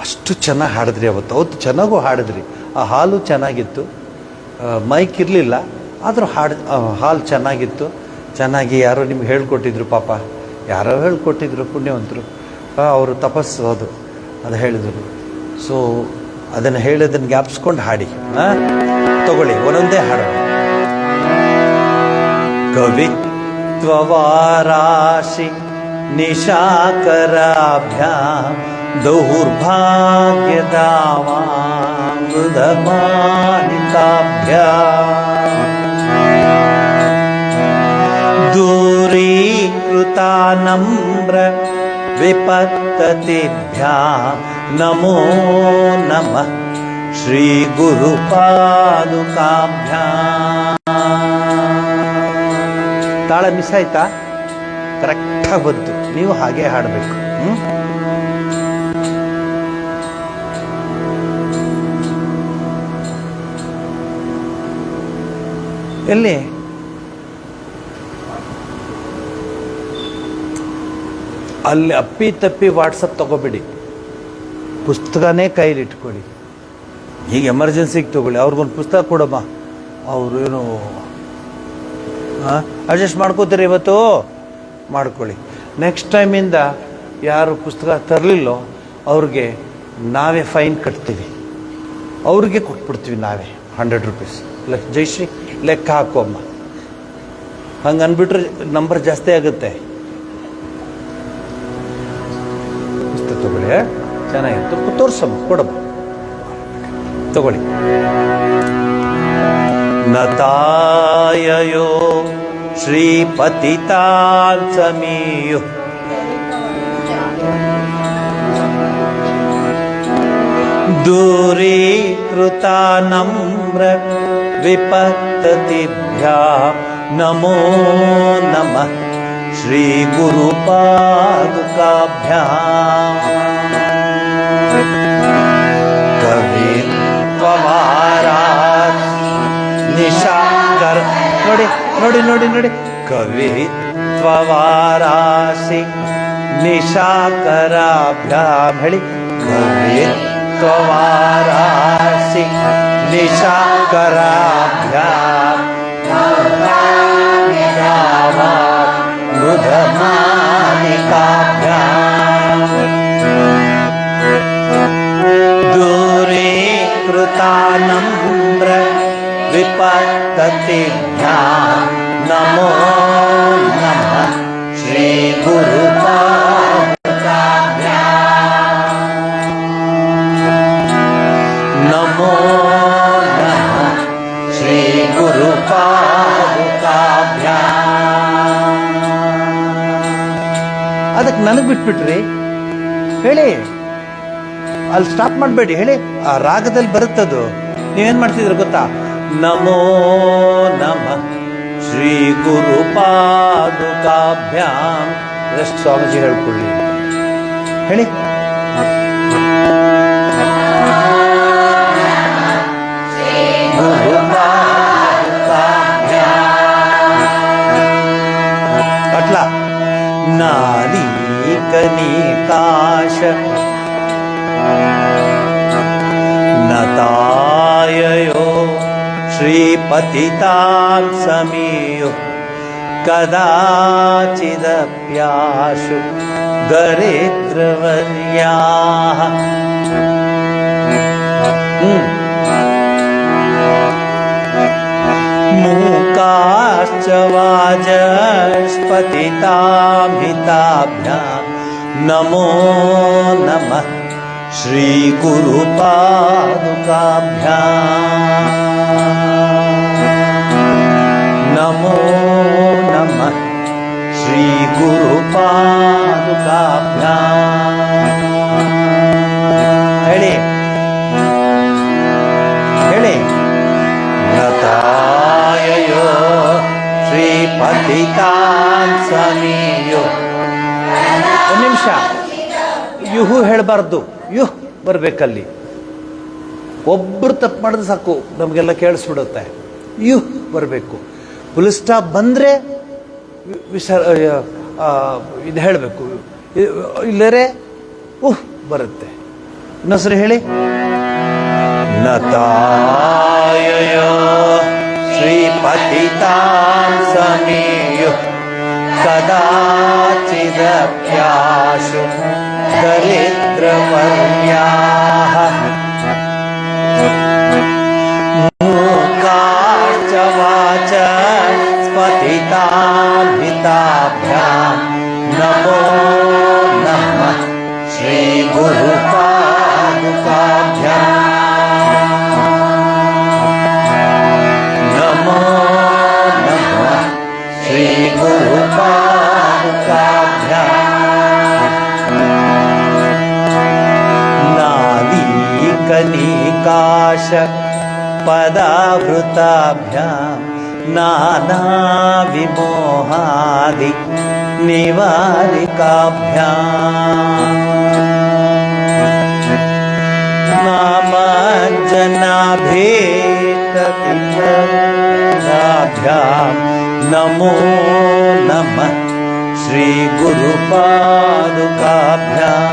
ಅಷ್ಟು ಚೆನ್ನಾಗಿ ಹಾಡಿದ್ರಿ. ಅವತ್ತು ಚೆನ್ನಾಗೂ ಹಾಡಿದ್ರಿ. ಆ ಹಾಲು ಚೆನ್ನಾಗಿತ್ತು, ಮೈಕ್ ಇರಲಿಲ್ಲ, ಆದರೂ ಹಾಲು ಚೆನ್ನಾಗಿತ್ತು. ಚೆನ್ನಾಗಿ ಯಾರೋ ನಿಮ್ಗೆ ಹೇಳ್ಕೊಟ್ಟಿದ್ರು, ಪಾಪ ಯಾರೋ ಹೇಳ್ಕೊಟ್ಟಿದ್ರು, ಪುಣ್ಯವಂತರು. ಅವರು ತಪಸ್ಸು ಅದು ಹೇಳಿದರು. ಸೊ ಅದನ್ನು ಹೇಳೋದನ್ನು ಜ್ಞಾಪಿಸ್ಕೊಂಡು ಹಾಡಿ. ತಗೊಳ್ಳಿ, ಒಂದೊಂದೇ ಹಾಡೋಣ. ಕವಿತ್ವವಾರಾಶಿ ನಿಶಾಕರಾಭ್ಯಾಂ ದೌರ್ಭಾಗ್ಯದಾಮಾನೃತಮಾನಿತಾಭ್ಯಾಂ ದೂರೀಕೃತಾನಮ್ರ ವಿಪತ್ತತಿಭ್ಯಾಂ ನಮೋ ನಮಃ ಶ್ರೀ ಗುರು ಪಾದುಕಾಭ್ಯಾಂ. ತಾಳ ಮಿಸ್ ಆಯ್ತಾ? ಕರೆಕ್ಟಾಗಿ ಬಂತು. ನೀವು ಹಾಗೆ ಹಾಡಬೇಕು. ಎಲ್ಲಿ ಅಲ್ಲಿ ಅಪ್ಪಿ ತಪ್ಪಿ ವಾಟ್ಸಪ್ ತಗೋಬೇಡಿ, ಪುಸ್ತಕನೇ ಕೈಲಿ ಇಟ್ಕೊಳ್ಳಿ. ಈಗ ಎಮರ್ಜೆನ್ಸಿಗೆ ತಗೊಳ್ಳಿ. ಅವ್ರಿಗೊಂದು ಪುಸ್ತಕ ಕೊಡಮ್ಮ, ಅವರು ಏನು ಅಡ್ಜಸ್ಟ್ ಮಾಡ್ಕೋತೀರಿ ಇವತ್ತು ಮಾಡ್ಕೊಳ್ಳಿ. ನೆಕ್ಸ್ಟ್ ಟೈಮಿಂದ ಯಾರು ಪುಸ್ತಕ ತರಲಿಲ್ಲೋ ಅವ್ರಿಗೆ ನಾವೇ ಫೈನ್ ಕಟ್ತೀವಿ, ಅವ್ರಿಗೆ ಕೊಟ್ಬಿಡ್ತೀವಿ ನಾವೇ 100 ರೂಪೀಸ್. ಜಯಶ್ರೀ ಲೆಕ್ಕ ಹಾಕೋಮ್ಮ, ಹಂಗೆ ಅಂದ್ಬಿಟ್ರೆ ನಂಬರ್ ಜಾಸ್ತಿ ಆಗುತ್ತೆ. ಪುಸ್ತಕ ತಗೊಳ್ಳಿ, ಚೆನ್ನಾಗಿತ್ತು, ತೋರ್ಸಮ್ಮ, ಕೊಡಮ್ಮ, ತಗೊಳ್ಳಿ. ನತಾಯಯೋ ಶ್ರೀಪತಿತಾನ್ ಸಮೀಯು ದೂರೀಕೃತಾನಮ್ರ ವಿಪತ್ತತಿಭ್ಯಾಂ ನಮೋ ನಮಃ ಶ್ರೀ ಗುರು ಪಾದುಕಾಭ್ಯಾಂ ಕವಿತ್ವವಾರಾತ್ ನಿಶಾಕರ ನೋಡಿ ನೋಡಿ ನೋಡಿ ನೋಡಿ ಕವಿತ್ವವಾರಾಸಿ ನಿಶಾಕರಾಭ್ಯಾಂ ಹೇಳಿ ಕವಿತ್ವವಾರಾಸಿ ನಿಶಾಕರಾಭ್ಯಾಂ ಮೃಧಮಾಲಿಕಾಭ್ಯಾಂ ದೂರೀಕೃತಾನಮ್ರ ವಿಪತ್ತತಿಭ್ಯಾಂ ನಮೋ ನಮಃ ಶ್ರೀ ಗುರು ಪಾದುಕಾಭ್ಯಾಂ ನಮೋ ನಮಃ ಶ್ರೀ ಗುರು ಪಾದುಕಾಭ್ಯಾಂ. ಅದಕ್ಕೆ ನನಗೆ ಬಿಟ್ಬಿಟ್ರಿ ಹೇಳಿ, ಅಲ್ಲಿ ಸ್ಟಾಪ್ ಮಾಡಬೇಡಿ, ಹೇಳಿ. ಆ ರಾಗದಲ್ಲಿ ಬರುತ್ತದು. ನೀವೇನ್ ಮಾಡ್ತಿದ್ರ ಗೊತ್ತಾ? ನಮೋ ನಮಃ ಶ್ರೀ ಗುರು ಪಾದುಕಾಭ್ಯಾಂ. ಎಷ್ಟು ಸ್ವಾಮೀಜಿ ಹೇಳ್ಕೊಳ್ಳಿ, ಹೇಳಿ. ಗುರು ಪಾದುಕಾಭ್ಯಾಂ ಅಟ್ಲ ನಾಲೀಕನಿಕಾಶ ನತಾಯಯೋ ಶ್ರೀಪತಿತಾಂ ಸಮೀಯೋ ಕದಾಚಿದಪ್ಯಾಶು ದರಿದ್ರವರ್ಯಾಃ. ಮೂಕಾಶ್ಚ ವಾಜಸ್ಪತಿತಾಂ ಹಿತಾಭ್ಯಾಂ ನಮೋ ನಮಃ ಶ್ರೀ ಗುರು ಪಾದುಕಾಭ್ಯಾಂ ನಮೋ ನಮಃ ಶ್ರೀ ಗುರು ಪಾದುಕಾಭ್ಯಾಂ. ಹೇಳಿ ಹೇಳಿ. ನತಾಯಯೋ ಶ್ರೀಪತಿತಾಂ ಸಮೀಯೋ. ಒಂದು ನಿಮಿಷ, ಯುಹು ಹೇಳಬಾರ್ದು, ಯುಹ್ ಬರ್ಬೇಕಲ್ಲಿ. ಒಬ್ರು ತಪ್ಪು ಮಾಡಿದ್ರೆ ಸಾಕು, ನಮಗೆಲ್ಲ ಕೇಳಿಸ್ಬಿಡುತ್ತೆ. ಯುಹ್ ಬರಬೇಕು. ಫುಲ್ ಸ್ಟಾಪ್ ಬಂದರೆ ಇದು ಹೇಳಬೇಕು, ಇಲ್ಲರೇ ಉಹ್ ಬರುತ್ತೆ. ಇನ್ನೊಂದ್ಸರಿ ಹೇಳಿ. ನತಾಯಯೋ ಶ್ರೀಪತಿತಾಂ ಸಮೀಯೋ ಕದಾಚಿದಪ್ಯಾಶು ದರಿದ್ರವರ್ಯಾಃ. ಮೂಕಾಶ್ಚ ವಾಚಸ್ಪತಿತಾಂ ಹಿತಾಭ್ಯಾಂ ನಮೋ ನಮಃ ಶ್ರೀ ಗುರು ಪಾದುಕಾಭ್ಯಾಂ ನಮೋ ನಮಃ ಶ್ರೀ ಗುರು ಪಾದುಕಾಭ್ಯಾಂ. ನಾಲೀಕನಿಕಾಶ ಪದಾವೃತಾಭ್ಯಾಂ ನಾನಾ ವಿಮೋಹಾದಿ ನಿವಾರಿಕಾಭ್ಯಾಂ ನಾಮಜ್ಜನಾಭೇತತಿಭ್ಯಾಂ ನಮೋ ನಮಃ ಶ್ರೀ ಗುರು ಪಾದುಕಾಭ್ಯಾಂ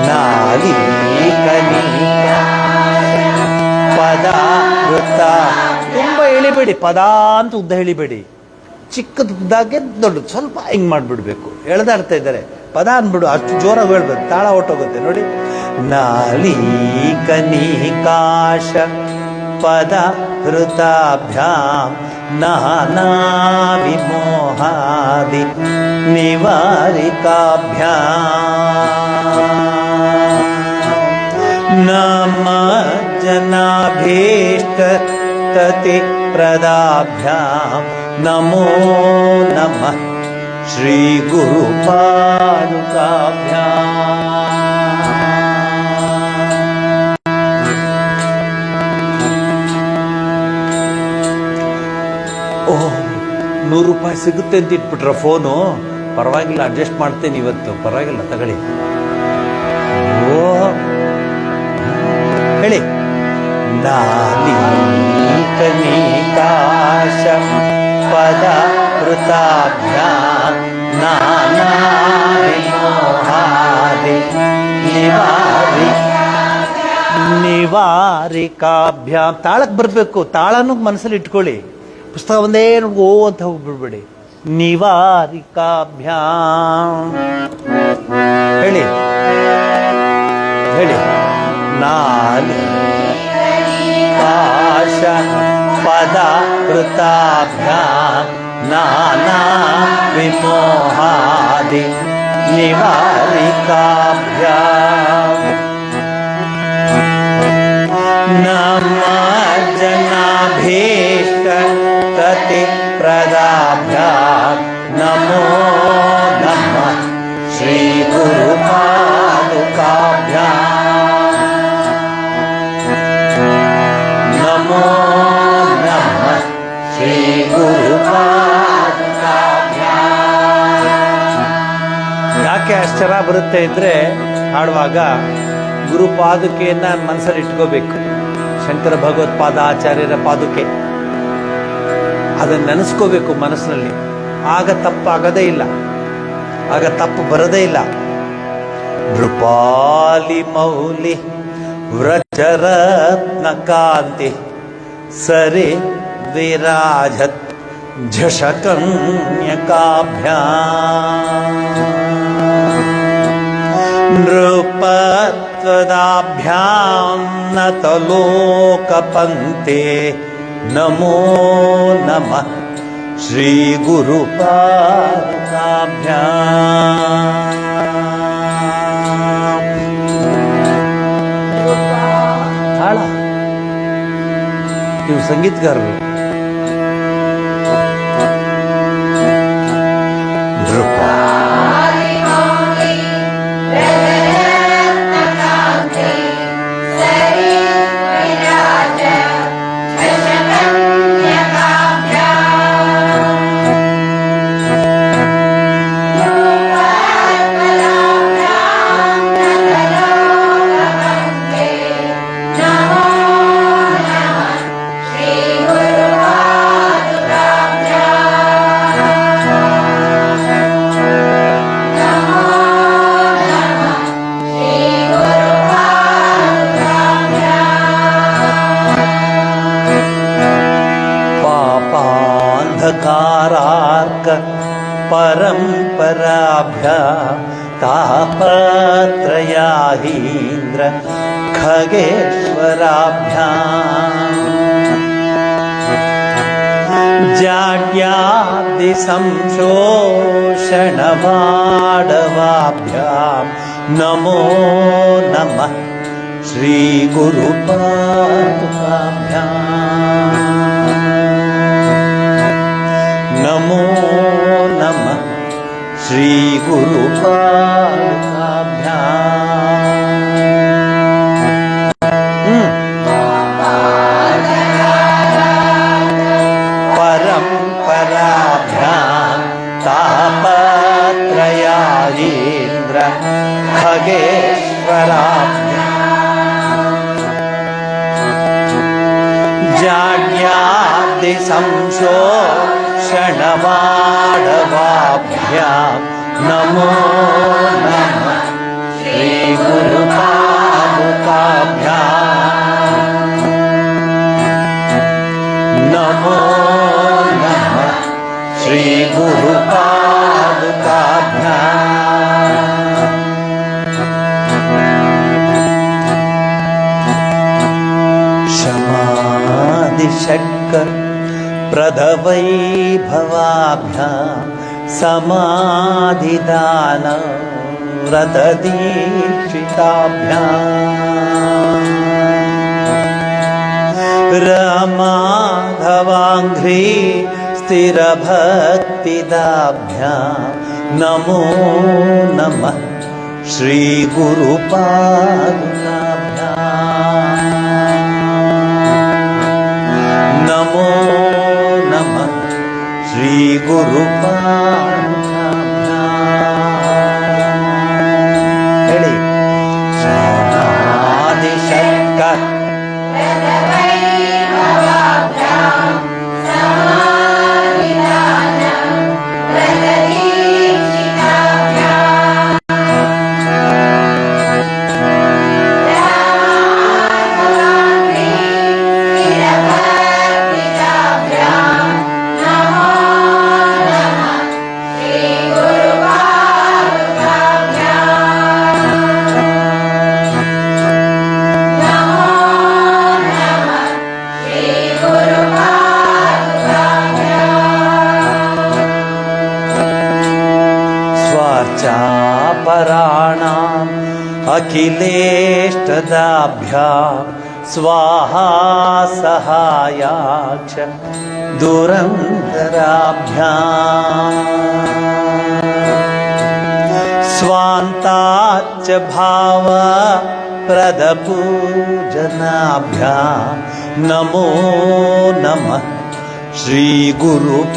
ನಾಲೀಕನಿಕಾ ಪದ ವೃತ್ತ. ತುಂಬ ಎಳಿಬೇಡಿ, ಪದ ಅಂತ ಉದ್ದ ಹೇಳಿಬೇಡಿ. ಚಿಕ್ಕದಾಗೆ ದೊಡ್ಡದು ಸ್ವಲ್ಪ ಹಿಂಗೆ ಮಾಡಿಬಿಡ್ಬೇಕು. ಎಳೆದಾಡ್ತಾ ಇದ್ದಾರೆ, ಪದ ಅಂದ್ಬಿಡು, ಅಷ್ಟು ಜೋರಾಗಿ ಹೇಳ್ಬೇಕು, ತಾಳ ಹೊಟ್ಟೋಗುತ್ತೆ ನೋಡಿ. ನಾಲೀಕನಿಕಾಶ ಪದ ಹೃತಾಭ್ಯಾಂ ನಾನಾ ವಿಮೋಹಾದಿ ನಿವಾರಿಕಾಭ್ಯಾಂ ನಮಜ್ಜನಾಭೀಷ್ಟತತಿ ಪ್ರದಾಭ್ಯಾಂ ನಮೋ ನಮಃ ಶ್ರೀ ಗುರು ಪಾದುಕಾಭ್ಯಾಂ. ಓ 100 ರೂಪಾಯಿ ಸಿಗುತ್ತೆ ಅಂತ ಇಟ್ಬಿಟ್ರ ಫೋನು. ಪರವಾಗಿಲ್ಲ, ಅಡ್ಜಸ್ಟ್ ಮಾಡ್ತೇನೆ ಇವತ್ತು, ಪರವಾಗಿಲ್ಲ ತಗೊಳ್ಳಿ. ಓ ಹೇಳಿ. ನಾಲಿಕನಿಕಾಶ ಪದ ವೃತಾಭ್ಯಾಂ ನಾನಾ ವಿಮೋಹಾದಿ ನಿವಾರಿಕಾಭ್ಯಾಂ. ತಾಳಕ್ಕೆ ಬರಬೇಕು, ತಾಳನೂ ಮನಸ್ಸಲ್ಲಿ ಇಟ್ಕೊಳ್ಳಿ. ಪುಸ್ತಕ ಒಂದೇ ಓ ಅಂತ ಹೋಗ್ಬಿಡ್ಬೇಡಿ. ನಿವಾರಿಕಾಭ್ಯಾಂ ಹೇಳಿ ಹೇಳಿ. ನಾಲಿಕಾಶ ಪದ ಕೃತಾಭ್ಯಾಂ ನಾನಾ ವಿಮೋಹಾದಿ ನಿವಾರಿಕಾಭ್ಯಾಂ ನಮ ಜನಾಭೀಷ್ಟ ಕತಿ ಪ್ರದಾಭ್ಯಾಂ ನಮೋ ನಮಃ ಶ್ರೀ ಗುರು ಪಾದುಕಾಭ್ಯಾಂ ನಮೋ ನಮಃ ಶ್ರೀ ಗುರು ಪಾದುಕಾಭ್ಯಾಂ. ಯಾಕೆ ಅಷ್ಟು ಚೆನ್ನಾಗಿ ಬರುತ್ತೆ ಅಂದರೆ, ಹಾಡುವಾಗ ಗುರುಪಾದುಕೆಯನ್ನ ಮನಸ್ಸಲ್ಲಿ ಇಟ್ಕೋಬೇಕು. ಶಂಕರ ಭಗವತ್ಪಾದ ಆಚಾರ್ಯರ ಪಾದುಕೆ ಅದನ್ನು ನೆನೆಸ್ಕೋಬೇಕು ಮನಸ್ಸಿನಲ್ಲಿ. ಆಗ ತಪ್ಪಾಗದೇ ಇಲ್ಲ, ಆಗ ತಪ್ಪು ಬರದೇ ಇಲ್ಲ. ನೃಪಾಲಿ ಮೌಲಿ ವ್ರಜರತ್ನ ಕಾಂತಿ ಸರಿ ವಿರಾಜತ್ ಝಷಕನ್ಯಕಾಭ್ಯಾಂ ನೃಪತ್ವದಾಭ್ಯಾಂ ನತಲೋಕಪಂಕ್ತೆ ನಮೋ ನಮಃ ಶ್ರೀ ಗುರು ಪಾದುಕಾಭ್ಯಾಂ. ತಾಳ ನೀವು ಸಂಗೀತಗಾರರು. ಪಾಪಾಂಧಕಾರಾರ್ಕ ಪರಂಪರಾಭ್ಯಾಂ ತಾಪತ್ರಯಾಹೀಂದ್ರ ಖಗೇಶ್ವರಾಭ್ಯಾಂ ಜಾಡ್ಯಾದಿ ಸಂಶೋಷಣವಾಡವಾಭ್ಯಾಂ ನಮೋ ನಮಃ ಶ್ರೀ ಗುರು ಪಾದುಕಾಭ್ಯಾಂ ನಮೋ ನಮಃ ಶ್ರೀ ಗುರು ಪರಂಪರಾಭ್ಯಾಂ ತಾಪತ್ರಯಾಯೀಂದ್ರ ಖಗೇಶ್ವರಾಭ್ಯಾಂ ಜಾಡ್ಯಾದಿ ಸಂಶೋಷಣವಾಡವಾಭ್ಯಾಂ ನಮೋ ನಮಃ ಶ್ರೀ ಗುರು ಪಾದುಕಾಭ್ಯಾಂ ನಮೋ ನಮಃ ಶ್ರೀ ಗುರು ಪಾದುಕಾಭ್ಯಾಂ ಶಮಾದಿಷಟ್ಕ ಪ್ರದವೈಭವಾಭ್ಯಾಂ ಸಮಾಧಿದಾನ ವ್ರತದೀಕ್ಷಿತಾಭ್ಯಾಂ ರಮಾಧವಾಂಘ್ರಿ ಸ್ಥಿರಭಕ್ತಿದಾಭ್ಯಾಂ ನಮೋ ನಮಃ ಶ್ರೀ ಗುರು ಪಾದುಕಾಭ್ಯಾಂ ನಮೋ ನಮಃ ಶ್ರೀ ಹೇಳಿ ಆದಿಶಂಕ पराणाम् अखिलेष्टदाभ्यां स्वाहा सहायाक्ष दुरन्तराभ्याम् स्वान्ताच्च भाव प्रदपूजनाभ्यां नमो नमः श्रीगुरुपादुकाभ्याम्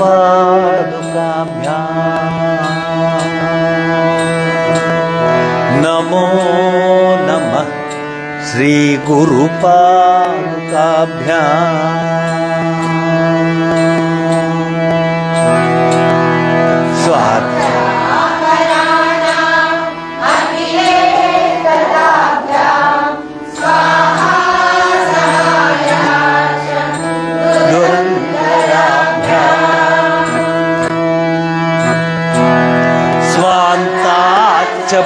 नमो नमः श्रीगुरुपादुकाभ्याम् स्वाहा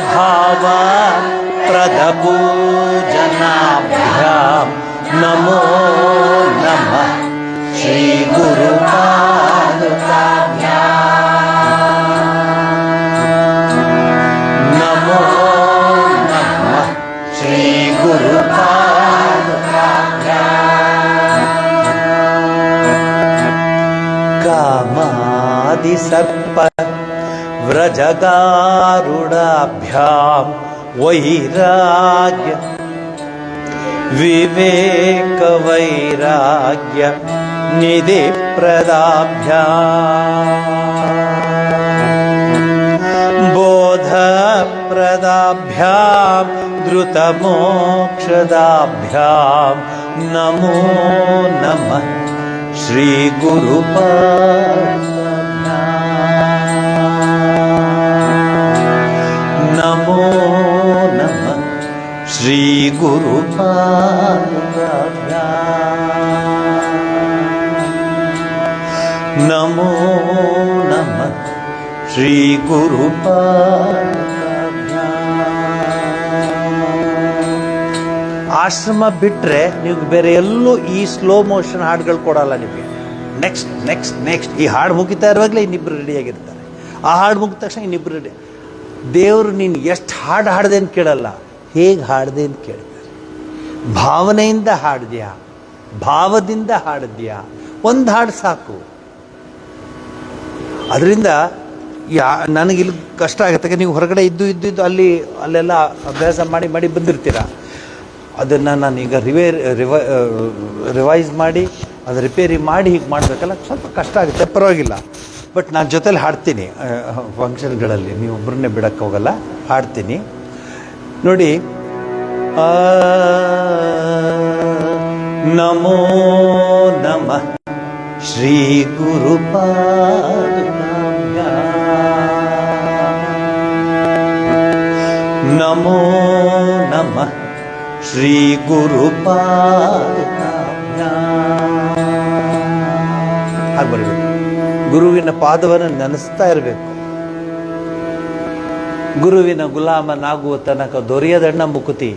भाव प्रदपूजनाभ्यां नमो नमः श्रीगुरुपादुकाभ्याम् नमो नमः श्रीगुरुपादुकाभ्याम् कामादिसर्प व्रजगारुडाभ्यां वैराग्य विवेकवैराग्य निधिप्रदाभ्यां बोधप्रदाभ्यां द्रुतमोक्षदाभ्यां नमो नमः श्रीगुरुपादुकाभ्याम् नमो नमः श्रीगुरुपादुकाभ्याम् नमो नमः श्रीगुरुपादुकाभ्याम् ಆಶ್ರಮ ಬಿಟ್ಟರೆ ನೀವು ಬೇರೆ ಎಲ್ಲೂ ಈ ಸ್ಲೋ ಮೋಷನ್ ಹಾಡುಗಳು ಕೊಡಲ್ಲ ನಿಮಗೆ. ನೆಕ್ಸ್ಟ್ ನೆಕ್ಸ್ಟ್ ನೆಕ್ಸ್ಟ್ ಈ ಹಾಡು ಮುಗಿತಾ ಇರುವಾಗಲೇ ಇನ್ನಿಬ್ಬರು ರೆಡಿಯಾಗಿರ್ತಾರೆ. ಆ ಹಾಡು ಮುಗಿದ ತಕ್ಷಣ ಇನ್ನಿಬ್ಬರು ರೆಡಿ. ದೇವರು ನೀನು ಎಷ್ಟು ಹಾಡು ಹಾಡಿದೆ ಅಂತ ಕೇಳಲ್ಲ, ಹೇಗೆ ಹಾಡಿದೆ ಅಂತ ಕೇಳ್ತಾರೆ. ಭಾವನೆಯಿಂದ ಹಾಡಿದ್ಯಾ, ಭಾವದಿಂದ ಹಾಡಿದ್ಯಾ, ಒಂದು ಹಾಡು ಸಾಕು. ಅದರಿಂದ ನನಗಿಲ್ಲಿ ಕಷ್ಟ ಆಗುತ್ತೆ. ನೀವು ಹೊರಗಡೆ ಇದ್ದು ಅಲ್ಲೆಲ್ಲ ಅಭ್ಯಾಸ ಮಾಡಿ ಬಂದಿರ್ತೀರ. ಅದನ್ನು ನಾನೀಗ ರಿವೈಸ್ ಮಾಡಿ ಅದು ರಿಪೇರಿ ಮಾಡಿ ಹೀಗೆ ಮಾಡಬೇಕಲ್ಲ, ಸ್ವಲ್ಪ ಕಷ್ಟ ಆಗುತ್ತೆ, ಪರವಾಗಿಲ್ಲ. ಬಟ್ ನಾನು ಜೊತೆಲಿ ಹಾಡ್ತೀನಿ ಫಂಕ್ಷನ್ಗಳಲ್ಲಿ, ನೀವು ಒಬ್ಬರನ್ನೇ ಬಿಡೋಕ್ಕೆ ಹೋಗಲ್ಲ, ಹಾಡ್ತೀನಿ ನೋಡಿ. ನಮೋ ನಮಃ ಶ್ರೀ ಗುರುಪಾದುಕಾಭ್ಯಾಂ ನಮೋ ನಮಃ ಶ್ರೀ ಗುರುಪಾದುಕಾಭ್ಯಾಂ. ಹಾಗೆ ಬರಬೇಕು. ಗುರುವಿನ ಪಾದವನ್ನು ನೆನೆಸ್ತಾ ಇರಬೇಕು. ಗುರುವಿನ ಗುಲಾಮನಾಗುವ ತನಕ ದೊರೆಯದಣ್ಣ ಮುಕುತಿ.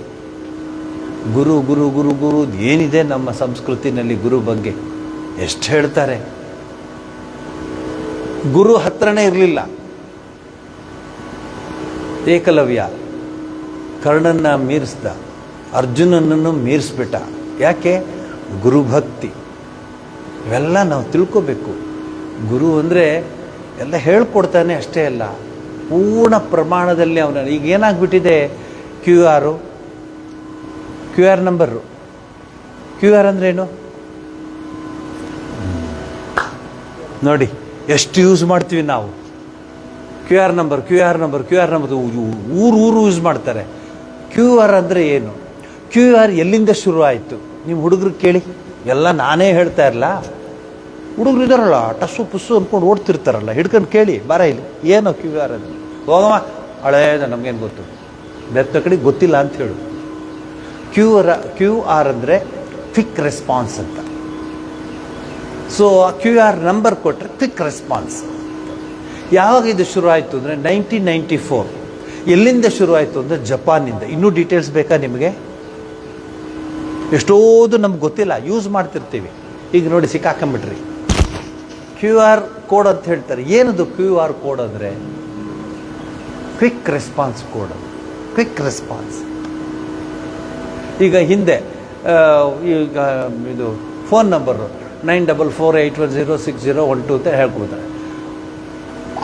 ಗುರು ಗುರು ಗುರು ಗುರು ಏನಿದೆ ನಮ್ಮ ಸಂಸ್ಕೃತಿನಲ್ಲಿ ಗುರು ಬಗ್ಗೆ ಎಷ್ಟು ಹೇಳ್ತಾರೆ. ಗುರು ಹತ್ರನೇ ಇರಲಿಲ್ಲ. ಏಕಲವ್ಯ ಕರ್ಣನ್ನ ಮೀರಿಸ್ದ, ಅರ್ಜುನನನ್ನು ಮೀರಿಸ್ಬಿಟ್ಟ. ಯಾಕೆ? ಗುರುಭಕ್ತಿ. ಇವೆಲ್ಲ ನಾವು ತಿಳ್ಕೋಬೇಕು. ಗುರು ಅಂದರೆ ಎಲ್ಲ ಹೇಳ್ಕೊಡ್ತಾನೆ ಅಷ್ಟೇ ಅಲ್ಲ, ಪೂರ್ಣ ಪ್ರಮಾಣದಲ್ಲಿ ಅವನ. ಈಗ ಏನಾಗ್ಬಿಟ್ಟಿದೆ, Q R number. Q R ಅಂದ್ರೇನು ನೋಡಿ, ಎಷ್ಟು ಯೂಸ್ ಮಾಡ್ತೀವಿ ನಾವು. ಕ್ಯೂ ಆರ್ ನಂಬರ್ ಊರು ಯೂಸ್ ಮಾಡ್ತಾರೆ. ಕ್ಯೂ ಆರ್ ಅಂದರೆ ಏನು? ಕ್ಯೂ ಆರ್ ಎಲ್ಲಿಂದ ಶುರು ಆಯಿತು? ನಿಮ್ಮ ಹುಡುಗರು ಕೇಳಿ. ಎಲ್ಲ ನಾನೇ ಹೇಳ್ತಾ ಇರಲ್ಲ, ಹುಡುಗರು ಇದಾರಲ್ಲ ಟಸ್ಸು ಪುಸ್ಸು ಅಂದ್ಕೊಂಡು ಓಡ್ತಿರ್ತಾರಲ್ಲ, ಹಿಡ್ಕೊಂಡು ಕೇಳಿ, ಬಾರ ಇಲ್ಲಿ ಏನೋ ಕ್ಯೂ ಆರ್ ಅಂದರೆ. ಹೋಗಮ್ಮ ಹಳೇದ, ನಮಗೇನು ಗೊತ್ತು, ಬೆತ್ತ ಕಡೆ ಗೊತ್ತಿಲ್ಲ ಅಂತ ಹೇಳು. ಕ್ಯೂ ಆರ್ ಅಂದರೆ ಕ್ವಿಕ್ ರೆಸ್ಪಾನ್ಸ್ ಅಂತ. ಸೊ ಕ್ಯೂ ಆರ್ ನಂಬರ್ ಕೊಟ್ಟರೆ ಕ್ವಿಕ್ ರೆಸ್ಪಾನ್ಸ್. ಯಾವಾಗ ಇದು ಶುರು ಆಯಿತು ಅಂದರೆ 1994. ಎಲ್ಲಿಂದ ಶುರು ಆಯಿತು ಅಂದರೆ ಜಪಾನಿಂದ. ಇನ್ನೂ ಡೀಟೇಲ್ಸ್ ಬೇಕಾ ನಿಮಗೆ? ಎಷ್ಟೋದು ನಮ್ಗೆ ಗೊತ್ತಿಲ್ಲ, ಯೂಸ್ ಮಾಡ್ತಿರ್ತೀವಿ. ಈಗ ನೋಡಿ ಸಿಕ್ಕಾಕೊಂಬಿಟ್ರಿ. ಕ್ಯೂ ಆರ್ ಕೋಡ್ ಅಂತ ಹೇಳ್ತಾರೆ. ಏನದು ಕ್ಯೂ ಆರ್ ಕೋಡ್ ಅಂದರೆ? Quick response code. Quick response. ಈಗ ಹಿಂದೆ ಈಗ ಇದು ಫೋನ್ ನಂಬರು 9448106012 ಅಂತ ಹೇಳ್ಕೊಡ್ತಾರೆ.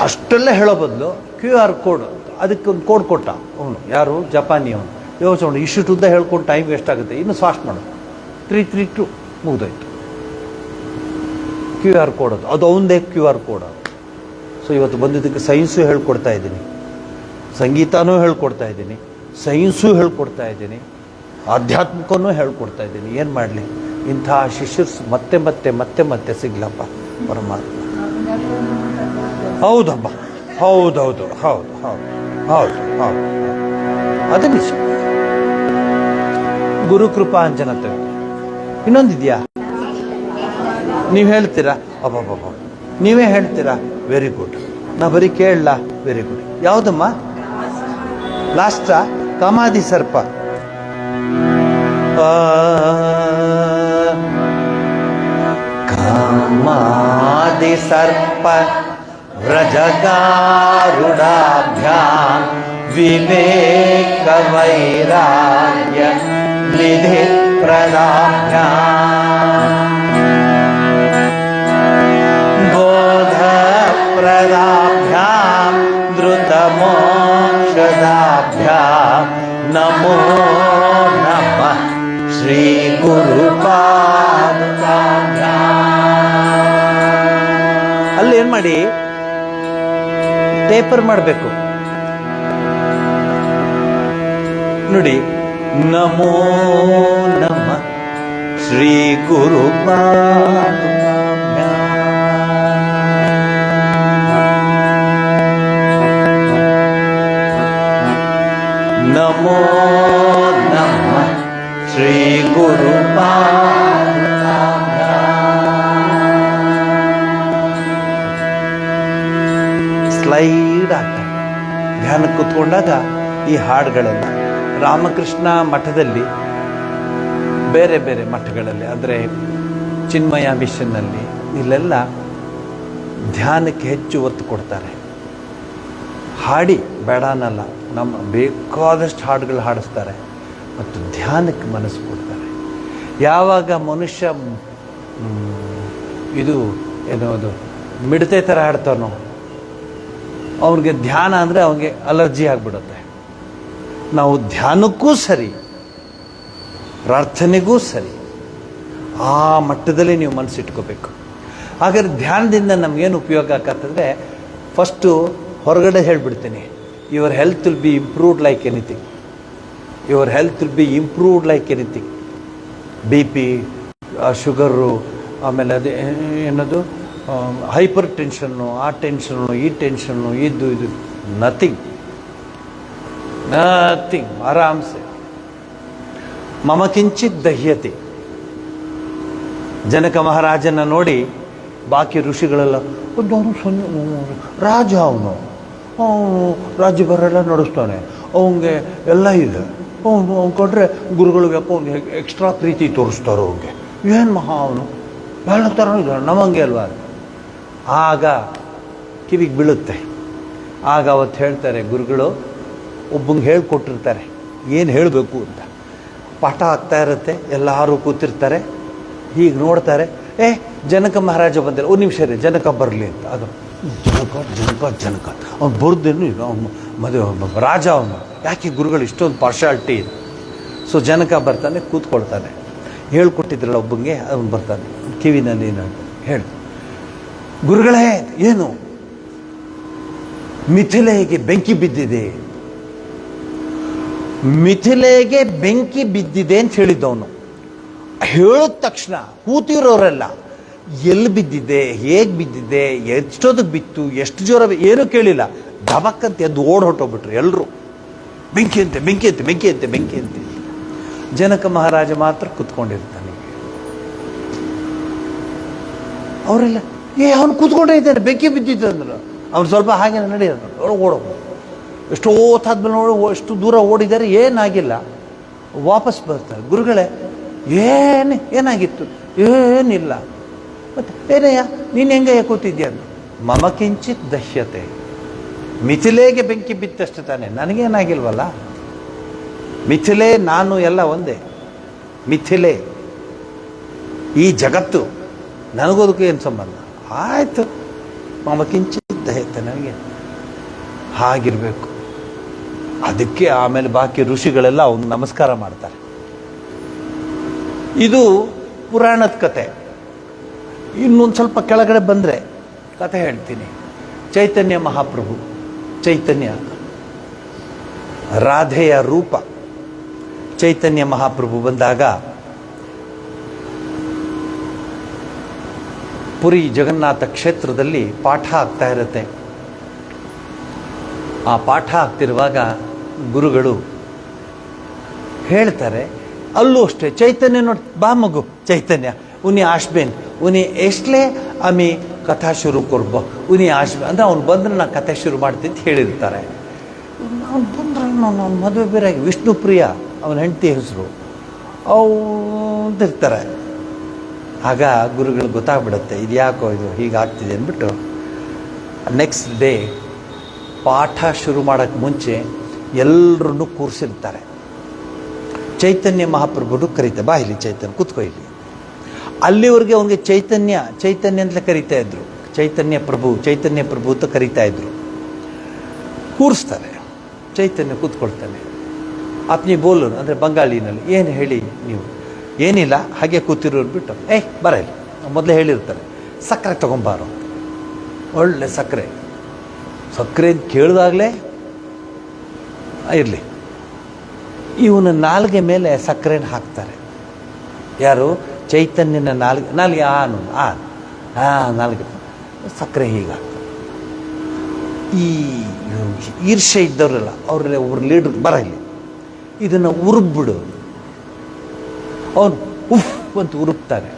ಅಷ್ಟೆಲ್ಲ ಹೇಳೋ ಬದಲು ಕ್ಯೂ ಆರ್ ಕೋಡ್, ಅದಕ್ಕೆ ಒಂದು ಕೋಡ್ ಕೊಟ್ಟ ಅವನು, ಯಾರು? ಜಪಾನಿ ಅವನು. ಯೋಚನೆ ಇಷ್ಟು ಉದ್ದ ಹೇಳ್ಕೊಂಡು ಟೈಮ್ ವೇಸ್ಟ್ ಆಗುತ್ತೆ, ಇನ್ನು ಫಾಸ್ಟ್ ಮಾಡು, 332 ಮುಗಿದೋಯ್ತು. ಕ್ಯೂ ಆರ್ ಕೋಡ್ ಅದು ಅವನದೇ ಕ್ಯೂ ಆರ್ ಕೋಡ್. ಸೊ ಇವತ್ತು ಬಂದಿದ್ದಕ್ಕೆ ಸೈನ್ಸು ಹೇಳ್ಕೊಡ್ತಾ ಇದ್ದೀನಿ, ಸಂಗೀತನೂ ಹೇಳ್ಕೊಡ್ತಾ ಇದ್ದೀನಿ, ಸೈನ್ಸು ಹೇಳ್ಕೊಡ್ತಾ ಇದ್ದೀನಿ, ಆಧ್ಯಾತ್ಮಿಕನೂ ಹೇಳ್ಕೊಡ್ತಾ ಇದ್ದೀನಿ. ಏನು ಮಾಡಲಿ, ಇಂತಹ ಶಿಷ್ಯರು ಮತ್ತೆ ಮತ್ತೆ ಮತ್ತೆ ಮತ್ತೆ ಸಿಗ್ಲಪ್ಪ ಪರಮಾತ್ಮ. ಹೌದಪ್ಪ, ಹೌದೌದು, ಹೌದು ಹೌದು ಹೌದು ಹೌದು, ಅದು ನಿಜ. ಗುರುಕೃಪಾಂಜನತೆ. ಇನ್ನೊಂದಿದೆಯಾ? ನೀವು ಹೇಳ್ತೀರಾ? ಅಬ್ಬಬ್ಬ, ನೀವೇ ಹೇಳ್ತೀರಾ? Very good. ನಾ ಬರೀ ಕೇಳಲ್ಲ? Very good. ಯಾವುದಮ್ಮ? ಲಾಸ್ಟಾ? ಕಾಮಾದಿ ಸರ್ಪ. ಕಾಮಾದಿ ಸರ್ಪ ವ್ರಜಗಾರುಡಾಭ್ಯಾಂ ವಿವೇಕ ವೈರಾಗ್ಯ ನಿಧಿ ಪ್ರದಾಭ್ಯಾಂ ಬೋಧ ಪ್ರದಾಭ್ಯಾಂ ಧೃತ ಮೋಕ್ಷದಾಭ್ಯಾಂ ನಮೋ ನಮಃ ಶ್ರೀ ಗುರುಪಾದುಕಾಭ್ಯಾಂ. ಅಲ್ಲಿ ಏನು ಮಾಡಿ, ಟೇಪರ್ ಮಾಡಬೇಕು ನೋಡಿ. ನಮೋ ನಮಃ ಶ್ರೀ ಗುರುಪಾದುಕಾಭ್ಯಾಂ. ನಮೋ ನಮಃ ಶ್ರೀ ಸ್ಲೈಡ್ ಆಗ್ತದೆ. ಧ್ಯಾನಕ್ಕೆ ಕೂತ್ಕೊಂಡಾಗ ಈ ಹಾಡುಗಳೆಲ್ಲ ರಾಮಕೃಷ್ಣ ಮಠದಲ್ಲಿ, ಬೇರೆ ಬೇರೆ ಮಠಗಳಲ್ಲಿ, ಅಂದರೆ ಚಿನ್ಮಯ ಮಿಷನ್ನಲ್ಲಿ, ಇಲ್ಲೆಲ್ಲ ಧ್ಯಾನಕ್ಕೆ ಹೆಚ್ಚು ಒತ್ತು ಕೊಡ್ತಾರೆ. ಹಾಡಿ ಬೇಡ ಅನ್ನಲ್ಲ, ನಮ್ಮ ಬೇಕಾದಷ್ಟು ಹಾಡುಗಳು ಹಾಡಿಸ್ತಾರೆ ಮತ್ತು ಧ್ಯಾನಕ್ಕೆ ಮನಸ್ಸು ಕೊಡ್ತಾರೆ. ಯಾವಾಗ ಮನುಷ್ಯ ಇದು ಏನೋದು ಮಿಡತೆ ಥರ ಹಾಡ್ತಾನೋ, ಅವ್ನಿಗೆ ಧ್ಯಾನ ಅಂದರೆ ಅವನಿಗೆ ಅಲರ್ಜಿ ಆಗಿಬಿಡುತ್ತೆ. ನಾವು ಧ್ಯಾನಕ್ಕೂ ಸರಿ, ಪ್ರಾರ್ಥನೆಗೂ ಸರಿ, ಆ ಮಟ್ಟದಲ್ಲಿ ನೀವು ಮನಸ್ಸಿಟ್ಕೋಬೇಕು. ಹಾಗಾದ್ರೆ ಧ್ಯಾನದಿಂದ ನಮಗೇನು ಉಪಯೋಗ ಆಗತ್ತಂದರೆ, ಫಸ್ಟು ಹೊರಗಡೆ ಹೇಳಿಬಿಡ್ತೀನಿ, your health will be improved like anything. Your health will be improved like anything. B P, sugar, ಆಮೇಲೆ ಅದೇ ಏನದು ಹೈಪರ್ ಟೆನ್ಷನ್ನು, ಆ ಟೆನ್ಷನ್ನು, ಈ ಟೆನ್ಷನ್ನು, ಇದು ನಥಿಂಗ್, ಆರಾಮ್ಸೆ. ಮಮ ಕಿಂಚಿತ್ ದಹ್ಯತೆ. ಜನಕ ಮಹಾರಾಜನ ನೋಡಿ ಬಾಕಿ ಋಷಿಗಳೆಲ್ಲ, ರಾಜ ಅವನು ರಾಜ್ಯಭರೆಲ್ಲ ನಡೆಸ್ತಾನೆ, ಅವನಿಗೆ ಎಲ್ಲ ಇದೆ, ಅವನು ಕೊಟ್ಟರೆ ಗುರುಗಳಿಗೆ ಅವ್ನು ಎಕ್ಸ್ಟ್ರಾ ಪ್ರೀತಿ ತೋರಿಸ್ತಾರೋ, ಅವ್ನಿಗೆ ಏನು ಮಹಾ ಅವನು ಎಲ್ಲ ಥರ ಇದ್ದಾನೆ, ನಮಂಗೆ ಅಲ್ವಾ. ಆಗ ಕಿವಿಗೆ ಬೀಳುತ್ತೆ. ಆಗ ಅವತ್ತು ಹೇಳ್ತಾರೆ ಗುರುಗಳು, ಒಬ್ಬಂಗೆ ಹೇಳ್ಕೊಟ್ಟಿರ್ತಾರೆ ಏನು ಹೇಳಬೇಕು ಅಂತ. ಪಾಠ ಆಗ್ತಾ ಇರುತ್ತೆ, ಎಲ್ಲರೂ ಕೂತಿರ್ತಾರೆ, ಹೀಗೆ ನೋಡ್ತಾರೆ, ಜನಕ ಮಹಾರಾಜ ಬಂದರೆ ಒಂದು ನಿಮಿಷ ರೀ, ಜನಕ ಬರಲಿ ಅಂತ. ಅದು ಜನಕ ಅವ್ನು ಬರ್ದೇನು, ಅವನು ಮದುವೆ ರಾಜ, ಅವನು ಯಾಕೆ ಗುರುಗಳು ಇಷ್ಟೊಂದು ಪಾರ್ಶಾಲಿಟಿ ಇದೆ. ಸೊ ಜನಕ ಬರ್ತಾನೆ, ಕೂತ್ಕೊಳ್ತಾನೆ, ಹೇಳ್ಕೊಟ್ಟಿದ್ರಲ್ಲ ಒಬ್ಬಂಗೆ, ಅವನು ಬರ್ತಾನೆ, ಕಿವಿನಲ್ಲಿ ಏನು ಹೇಳಿ, ಗುರುಗಳೇ ಏನು? ಮಿಥಿಲೆಗೆ ಬೆಂಕಿ ಬಿದ್ದಿದೆ, ಮಿಥಿಲೆಗೆ ಬೆಂಕಿ ಬಿದ್ದಿದೆ ಅಂತ ಹೇಳಿದ್ದವನು. ಹೇಳಿದ ತಕ್ಷಣ ಕೂತಿರೋರೆಲ್ಲ ಎಲ್ಲಿ ಬಿದ್ದಿದೆ, ಹೇಗೆ ಬಿದ್ದಿದೆ, ಎಷ್ಟೊತ್ತಿಗೆ ಬಿತ್ತು, ಎಷ್ಟು ಜೋರ, ಏನೂ ಕೇಳಿಲ್ಲ, ದಬಕ್ಕಂತ ಎದ್ದು ಹೊಟ್ಟೋಗ್ಬಿಟ್ರು ಎಲ್ಲರೂ. ಬೆಂಕಿ ಅಂತೆ, ಬೆಂಕಿ ಅಂತೆ, ಬೆಂಕಿ ಅಂತೆ, ಬೆಂಕಿ ಅಂತೆ. ಜನಕ ಮಹಾರಾಜ ಮಾತ್ರ ಕುತ್ಕೊಂಡಿರ್ತಾನೆ. ಅವರೆಲ್ಲ ಅವನು ಕೂತ್ಕೊಂಡೇ ಇದ್ದಾನೆ, ಬೆಂಕಿ ಬಿದ್ದಿದ್ದು ಅಂದ್ರು. ಅವ್ನು ಸ್ವಲ್ಪ ಹಾಗೆ ನಡೆಯೋದು, ಓಡೋದು. ಎಷ್ಟೋ ಹೊತ್ತಾದ್ಮೇಲೆ ನೋಡಿ ಎಷ್ಟು ದೂರ ಓಡಿದ್ದಾರೆ, ಏನಾಗಿಲ್ಲ. ವಾಪಸ್ ಬರ್ತಾರೆ. ಗುರುಗಳೇ ಏನಾಗಿತ್ತು? ಏನಿಲ್ಲ. ಮತ್ತೆ ಏನಯ್ಯ ನೀನು ಹೆಂಗೆ ಕೂತಿದ್ಯಾ ಅಂತ. ಮಮ ಕಿಂಚಿತ್ ದಹ್ಯತೆ, ಮಿಥಿಲೆಗೆ ಬೆಂಕಿ ಬಿತ್ತಷ್ಟು ತಾನೆ, ನನಗೇನಾಗಿಲ್ವಲ್ಲ. ಮಿಥಿಲೆ ನಾನು ಎಲ್ಲ ಒಂದೇ. ಮಿಥಿಲೆ ಈ ಜಗತ್ತು, ನನಗೋದಕ್ಕೂ ಏನು ಸಂಬಂಧ? ಆಯಿತು, ಮಮ ಕಿಂಚಿತ್ ದಹ್ಯತೆ, ನನಗೆ ಹಾಗಿರಬೇಕು. ಅದಕ್ಕೆ ಆಮೇಲೆ ಬಾಕಿ ಋಷಿಗಳೆಲ್ಲ ಅವನು ನಮಸ್ಕಾರ ಮಾಡ್ತಾರೆ. ಇದು ಪುರಾಣದ ಕತೆ. ಇನ್ನೊಂದು ಸ್ವಲ್ಪ ಕೆಳಗಡೆ ಬಂದರೆ ಕತೆ ಹೇಳ್ತೀನಿ. ಚೈತನ್ಯ ಮಹಾಪ್ರಭು, ಚೈತನ್ಯ ರಾಧೆಯ ರೂಪ. ಚೈತನ್ಯ ಮಹಾಪ್ರಭು ಬಂದಾಗ ಪುರಿ ಜಗನ್ನಾಥ ಕ್ಷೇತ್ರದಲ್ಲಿ ಪಾಠ ಆಗ್ತಾ ಇರುತ್ತೆ. ಆ ಪಾಠ ಆಗ್ತಿರುವಾಗ ಗುರುಗಳು ಹೇಳ್ತಾರೆ, ಅಲ್ಲೂ ಅಷ್ಟೇ ಚೈತನ್ಯ ನೋಡಿ, ಬಾ ಮಗು ಚೈತನ್ಯ, ಉನಿ ಆಶ್ಬೇನ್, ಉನಿ ಎಷ್ಟಲೇ ಅಮಿ ಕಥಾ ಶುರು ಕೊರ್ಬೋ, ಉನಿ ಆಶ್ಬೇನ್ ಅಂದರೆ ಅವ್ನು ಬಂದ್ರೆ ನಾನು ಕಥೆ ಶುರು ಮಾಡ್ತೀನಿ ಅಂತ ಹೇಳಿರ್ತಾರೆ. ಅವ್ನು ಬಂದ್ರೆ ಅವ್ನ ಮದುವೆ ಬೇರೆ ವಿಷ್ಣುಪ್ರಿಯ ಅವನ ಹೆಂಡತಿ ಹೆಸರು ಅಂತಿರ್ತಾರೆ. ಆಗ ಗುರುಗಳು ಗೊತ್ತಾಗ್ಬಿಡುತ್ತೆ, ಇದು ಯಾಕೋ ಇದು ಹೀಗಾಗ್ತಿದೆ ಅಂದ್ಬಿಟ್ಟು ನೆಕ್ಸ್ಟ್ ಡೇ ಪಾಠ ಶುರು ಮಾಡೋಕ್ಕೆ ಮುಂಚೆ ಎಲ್ಲರನ್ನೂ ಕೂರಿಸಿರ್ತಾರೆ. ಚೈತನ್ಯ ಮಹಾಪ್ರಭುನು ಕರೀತಾರೆ, ಬಾ ಇಲ್ಲಿ ಚೈತನ್ಯ ಕೂತ್ಕೋ ಇಲ್ಲಿ. ಅಲ್ಲಿವರೆಗೆ ಅವನಿಗೆ ಚೈತನ್ಯ ಅಂತಲೇ ಕರೀತಾ ಇದ್ರು. ಚೈತನ್ಯ ಪ್ರಭು ಅಂತ ಕರೀತಾ ಇದ್ರು. ಕೂರಿಸ್ತಾರೆ. ಚೈತನ್ಯ ಕೂತ್ಕೊಳ್ತಾನೆ. ಅಪ್ನಿ ಬೋಲು ಅಂದರೆ ಬಂಗಾಳಿನಲ್ಲಿ, ಏನು ಹೇಳಿ ನೀವು? ಏನಿಲ್ಲ, ಹಾಗೆ ಕೂತಿರೋರು ಬಿಟ್ಟು ಬರ ಇಲ್ಲಿ. ಮೊದಲೇ ಹೇಳಿರ್ತಾರೆ, ಸಕ್ಕರೆ ತೊಗೊಂಬಾರೋ. ಒಳ್ಳೆ ಸಕ್ಕರೆ ಅಂತ ಕೇಳಿದಾಗಲೇ ಇರಲಿ. ಇವನ ನಾಲ್ಗೆ ಮೇಲೆ ಸಕ್ಕರೆನ ಹಾಕ್ತಾರೆ. ಯಾರು? ಚೈತನ್ಯನ ನಾಲ್ಗೆ ನಾಲ್ಗೆ ಸಕ್ಕರೆ ಹೀಗಾಗ್ತಾರೆ. ಈ ಈರ್ಷೆ ಇದ್ದವರಲ್ಲ ಅವ್ರಲ್ಲ ಒಬ್ರು ಲೀಡ್ರ್, ಬರ ಇಲ್ಲಿ ಇದನ್ನು ಉರುಬ್ಬಿಡು. ಅವನು ಉಫ್ ಅಂತ ಉರುಬ್ತಾನೆ.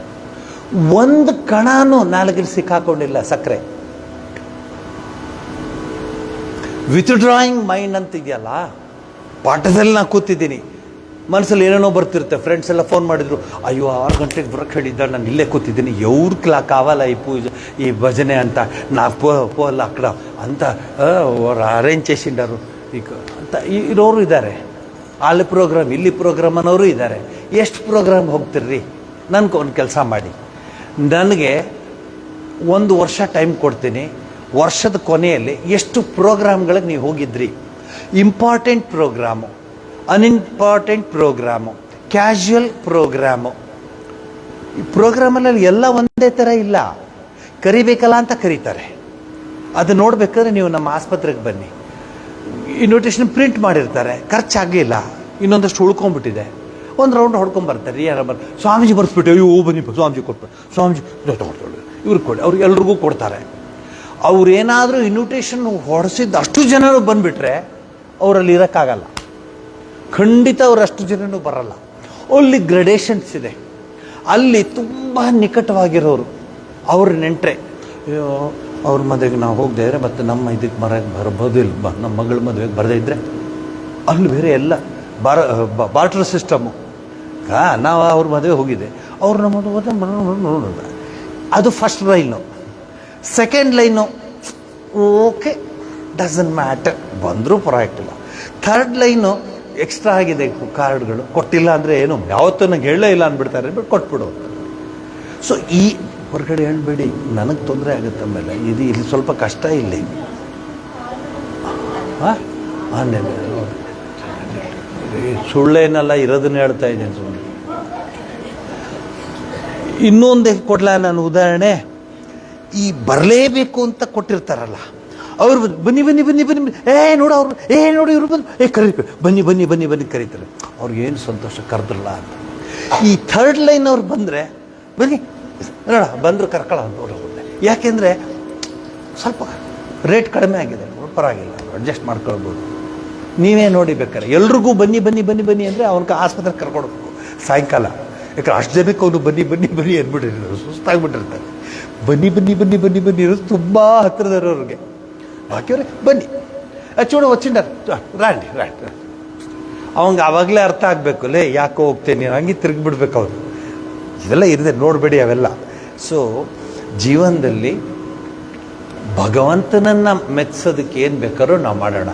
ಒಂದು ಕಣನೂ ನಾಲ್ಗಲ್ಲಿ ಸಿಕ್ಕಾಕೊಂಡಿಲ್ಲ ಸಕ್ಕರೆ. ವಿತ್ಡ್ರಾಯಿಂಗ್ ಮೈಂಡ್ ಅಂತ ಇದೆಯಲ್ಲ, ಪಾಠದಲ್ಲಿ ನಾನು ಕೂತಿದ್ದೀನಿ, ಮನಸ್ಸಲ್ಲಿ ಏನೇನೋ ಬರ್ತಿರುತ್ತೆ. ಫ್ರೆಂಡ್ಸ್ ಎಲ್ಲ ಫೋನ್ ಮಾಡಿದ್ರು, ಅಯ್ಯೋ 6 ಗಂಟೆಗೆ ಬರೋಕ್ಕೆ ಹೇಳಿದ್ದ, ನಾನು ಇಲ್ಲೇ ಕೂತಿದ್ದೀನಿ, ಎವ್ರು ಕಾವಲ್ಲ ಈ ಪೂಜೆ ಈ ಭಜನೆ ಅಂತ, ನಾ ಪೋಲ್ಲ ಅಕ್ಕಡ ಅಂತ ಅರೇಂಜ್ చేసిండారు ಈಗ ಅಂತ ಇರೋರು ಇದ್ದಾರೆ. ಅಲ್ಲಿ ಪ್ರೋಗ್ರಾಮ್ ಇಲ್ಲಿ ಪ್ರೋಗ್ರಾಮ್ ಅನ್ನೋರು ಇದ್ದಾರೆ. ಎಷ್ಟು ಪ್ರೋಗ್ರಾಮ್ ಹೋಗ್ತಿರ್ರಿ? ನನಗೆ ಒಂದು ಕೆಲಸ ಮಾಡಿ, ನನಗೆ 1 ವರ್ಷ ಟೈಮ್ ಕೊಡ್ತೀನಿ. ವರ್ಷದ ಕೊನೆಯಲ್ಲಿ ಎಷ್ಟು ಪ್ರೋಗ್ರಾಮ್ಗಳಿಗೆ ನೀವು ಹೋಗಿದ್ರಿ? Important programme, unimportant programme, casual programme. ಈ ಪ್ರೋಗ್ರಾಮಲ್ಲಿ ಎಲ್ಲ ಒಂದೇ ಥರ ಇಲ್ಲ, ಕರಿಬೇಕಲ್ಲ ಅಂತ ಕರೀತಾರೆ. ಅದು ನೋಡಬೇಕಾದ್ರೆ ನೀವು ನಮ್ಮ ಆಸ್ಪತ್ರೆಗೆ ಬನ್ನಿ. ಇನ್ವಿಟೇಷನ್ ಪ್ರಿಂಟ್ ಮಾಡಿರ್ತಾರೆ, ಖರ್ಚಾಗಲಿಲ್ಲ, ಇನ್ನೊಂದಷ್ಟು ಉಳ್ಕೊಂಡ್ಬಿಟ್ಟಿದೆ. ಒಂದು ರೌಂಡ್ ಹೊಡ್ಕೊಂಬರ್ತಾರೆ. ಯಾರು ಸ್ವಾಮೀಜಿ ಬರ್ಸ್ಬಿಟ್ಟು, ಅಯ್ಯೋ ಬನ್ನಿ ಸ್ವಾಮೀಜಿ ಕೊಟ್ಬಿಟ್ಟು, ಸ್ವಾಮೀಜಿ ತೊಗೊಳ್ತಾರೆ, ಇವ್ರಿಗೆ ಕೊಡಿ, ಅವ್ರಿಗೆ ಎಲ್ರಿಗೂ ಕೊಡ್ತಾರೆ. ಅವ್ರೇನಾದರೂ ಇನ್ವಿಟೇಷನ್ ಹೊಡೆಸಿದ್ದು ಅಷ್ಟು ಜನರು ಬಂದುಬಿಟ್ರೆ ಅವರಲ್ಲಿ ಇರೋಕ್ಕಾಗಲ್ಲ. ಖಂಡಿತ ಅವ್ರು ಅಷ್ಟು ಜನನೂ ಬರಲ್ಲ. ಅಲ್ಲಿ ಗ್ರಡೇಷನ್ಸ್ ಇದೆ. ಅಲ್ಲಿ ತುಂಬ ನಿಕಟವಾಗಿರೋರು ಅವ್ರ ನೆಂಟ್ರೆ, ಅವ್ರ ಮದುವೆಗೆ ನಾವು ಹೋಗದೆ ಇದ್ರೆ ಮತ್ತು ನಮ್ಮ ಇದಕ್ಕೆ ಬರ್ಬೋದಿಲ್ಲ, ನಮ್ಮ ಮಗಳ ಮದುವೆಗೆ ಬರದೇ ಇದ್ದರೆ ಅಲ್ಲಿ ಬೇರೆ ಎಲ್ಲ ಬಾರ್ಟರ್ ಸಿಸ್ಟಮು. ನಾವು ಅವ್ರ ಮದುವೆ ಹೋಗಿದೆ, ಅವ್ರು ನಮ್ಮ ಮದುವೆ ಅದು first line. Second line okay, doesn't matter, ಬಂದರೂ ಪರವಾಗಿಲ್ಲ. ಥರ್ಡ್ ಲೈನು ಎಕ್ಸ್ಟ್ರಾ ಆಗಿದೆ ಕಾರ್ಡ್ಗಳು, ಕೊಟ್ಟಿಲ್ಲ ಅಂದರೆ ಏನು, ಯಾವತ್ತೂ ನಂಗೆ ಹೇಳಲೇ ಇಲ್ಲ ಅಂದ್ಬಿಡ್ತಾರೆ, ಬಟ್ ಕೊಟ್ಬಿಡು. ಸೊ ಈ ಹೊರಗಡೆ ಹೇಳ್ಬೇಡಿ, ನನಗೆ ತೊಂದರೆ ಆಗುತ್ತೆ. ಆಮೇಲೆ ಇಲ್ಲಿ ಸ್ವಲ್ಪ ಕಷ್ಟ ಇಲ್ಲಿ. ಸುಳ್ಳೇನಲ್ಲ, ಇರೋದನ್ನ ಹೇಳ್ತಾ ಇದ್ದೀನಿ ಸುಮ್ಮನೆ. ಇನ್ನೊಂದು ಕೊಡ್ಲಾ ನಾನು ಉದಾಹರಣೆ. ಈ ಬರಲೇಬೇಕು ಅಂತ ಕೊಟ್ಟಿರ್ತಾರಲ್ಲ, ಅವ್ರು ಬನ್ನಿ ಬನ್ನಿ ಬನ್ನಿ ಬನ್ನಿ, ನೋಡು ಅವರು, ನೋಡಿ ಇವರು ಬಂದು ಕರಿ, ಬನ್ನಿ ಬನ್ನಿ ಬನ್ನಿ ಬನ್ನಿ ಕರೀತಾರೆ. ಅವ್ರಿಗೇನು ಸಂತೋಷ, ಕರೆದ್ರಲ್ಲ ಅಂತ. ಈ ಥರ್ಡ್ ಲೈನ್ ಅವ್ರು ಬಂದರೆ ಬನ್ನಿ ನೋಡ ಬಂದರು ಕರ್ಕೊಳ್ಳ ನೋಡ. ಯಾಕೆಂದರೆ ಸ್ವಲ್ಪ ರೇಟ್ ಕಡಿಮೆ ಆಗಿದೆ, ಪರವಾಗಿಲ್ಲ ಅಡ್ಜಸ್ಟ್ ಮಾಡ್ಕೊಳ್ಬೋದು. ನೀವೇ ನೋಡಿ ಬೇಕಾರೆ ಎಲ್ರಿಗೂ ಬನ್ನಿ ಬನ್ನಿ ಬನ್ನಿ ಬನ್ನಿ ಅಂದರೆ ಅವ್ನಿಗೆ ಆಸ್ಪತ್ರೆಗೆ ಕರ್ಕೊಡ್ಬೇಕು ಸಾಯಂಕಾಲ. ಯಾಕಂದ್ರೆ ಅಷ್ಟು ಜನಕ್ಕೆ ಅವನು ಬನ್ನಿ ಬನ್ನಿ ಬನ್ನಿ ಅಂದ್ಬಿಟ್ಟಿರ್ತಾರೆ, ಸುಸ್ತಾಗ್ಬಿಟ್ಟಿರ್ತಾರೆ. ಬನ್ನಿ ಬನ್ನಿ ಬನ್ನಿ ಬನ್ನಿ ಬನ್ನಿ ಇರೋದು ತುಂಬ ಹತ್ತಿರದವ್ರಿಗೆ. ಬಾಕಿಯವ್ರೆ ಬನ್ನಿ ಚೂಡ వచ్చిండారు ರಾಂಡಿ ರಾಂಡಿ. ಅವಂಗೆ ಆವಾಗಲೇ ಅರ್ಥ ಆಗಬೇಕು, ಲೇ ಯಾಕೆ ಹೋಗ್ತೇನೆ ಹಂಗೆ ತಿರುಗಿಬಿಡ್ಬೇಕು ಅವ್ರು. ಇವೆಲ್ಲ ಇರದೆ ನೋಡಬೇಡಿ ಅವೆಲ್ಲ. ಸೊ ಜೀವನದಲ್ಲಿ ಭಗವಂತನನ್ನು ಮೆಚ್ಚಿಸೋದಕ್ಕೆ ಏನು ಬೇಕಾದ್ರೂ ನಾವು ಮಾಡೋಣ.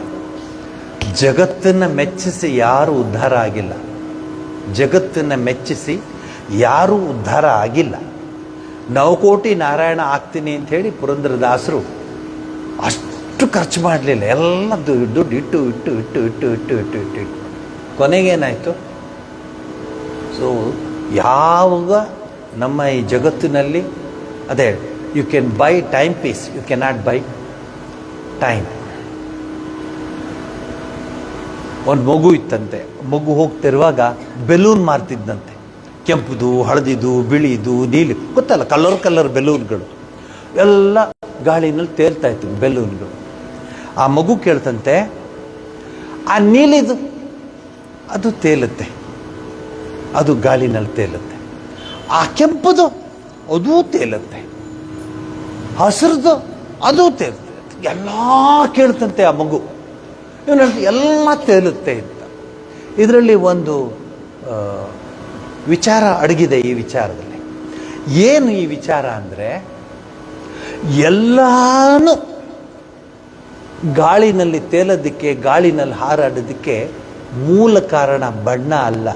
ಜಗತ್ತನ್ನು ಮೆಚ್ಚಿಸಿ ಯಾರೂ ಉದ್ಧಾರ ಆಗಿಲ್ಲ. ಜಗತ್ತನ್ನು ಮೆಚ್ಚಿಸಿ ಯಾರೂ ಉದ್ಧಾರ ಆಗಿಲ್ಲ. ನವಕೋಟಿ ನಾರಾಯಣ ಆಗ್ತೀನಿ ಅಂಥೇಳಿ ಪುರಂದರದಾಸರು ಅಷ್ಟು ಖರ್ಚು ಮಾಡಲಿಲ್ಲ. ಎಲ್ಲ ದುಡ್ಡು ಇಟ್ಟು ಇಟ್ಟು ಇಟ್ಟು ಇಟ್ಟು ಇಟ್ಟು ಇಟ್ಟು ಇಟ್ಟು ಇಟ್ಟು ಕೊನೆಗೇನಾಯಿತು? ಸೊ ಯಾವಾಗ ನಮ್ಮ ಈ ಜಗತ್ತಿನಲ್ಲಿ ಅದೇ you can buy time piece, you cannot buy time. ಒಂದು ಮಗು ಇತ್ತಂತೆ, ಮಗು ಹೋಗ್ತಿರುವಾಗ ಬೆಲೂನ್ ಮಾರ್ತಿದ್ದಂತೆ. ಕೆಂಪುದು, ಹಳದಿದು, ಬಿಳಿದು, ನೀಲಿ, ಗೊತ್ತಲ್ಲ ಕಲರ್ ಕಲರ್ ಬೆಲೂನ್ಗಳು ಎಲ್ಲ ಗಾಳಿನಲ್ಲಿ ತೇಲ್ತಾ ಇತ್ತು ಬೆಲೂನ್ಗಳು. ಆ ಮಗು ಕೇಳ್ತಂತೆ, ಆ ನೀಲಿದು ಅದು ತೇಲುತ್ತೆ, ಅದು ಗಾಳಿನಲ್ಲಿ ತೇಲುತ್ತೆ. ಆ ಕೆಂಪುದು ಅದೂ ತೇಲುತ್ತೆ, ಹಸಿರುದು ಅದು ತೇಲುತ್ತೆ. ಎಲ್ಲ ಕೇಳ್ತಂತೆ ಆ ಮಗು. ಇವನಲ್ಲಿ ಎಲ್ಲ ತೇಲುತ್ತೆ ಅಂತ. ಇದರಲ್ಲಿ ಒಂದು ವಿಚಾರ ಅಡಗಿದೆ ಈ ವಿಚಾರದಲ್ಲಿ. ಏನು ಈ ವಿಚಾರ ಅಂದರೆ, ಎಲ್ಲಾನು ಗಾಳಿನಲ್ಲಿ ತೇಲೋದಕ್ಕೆ, ಗಾಳಿನಲ್ಲಿ ಹಾರಾಡೋದಕ್ಕೆ ಮೂಲ ಕಾರಣ ಬಣ್ಣ ಅಲ್ಲ,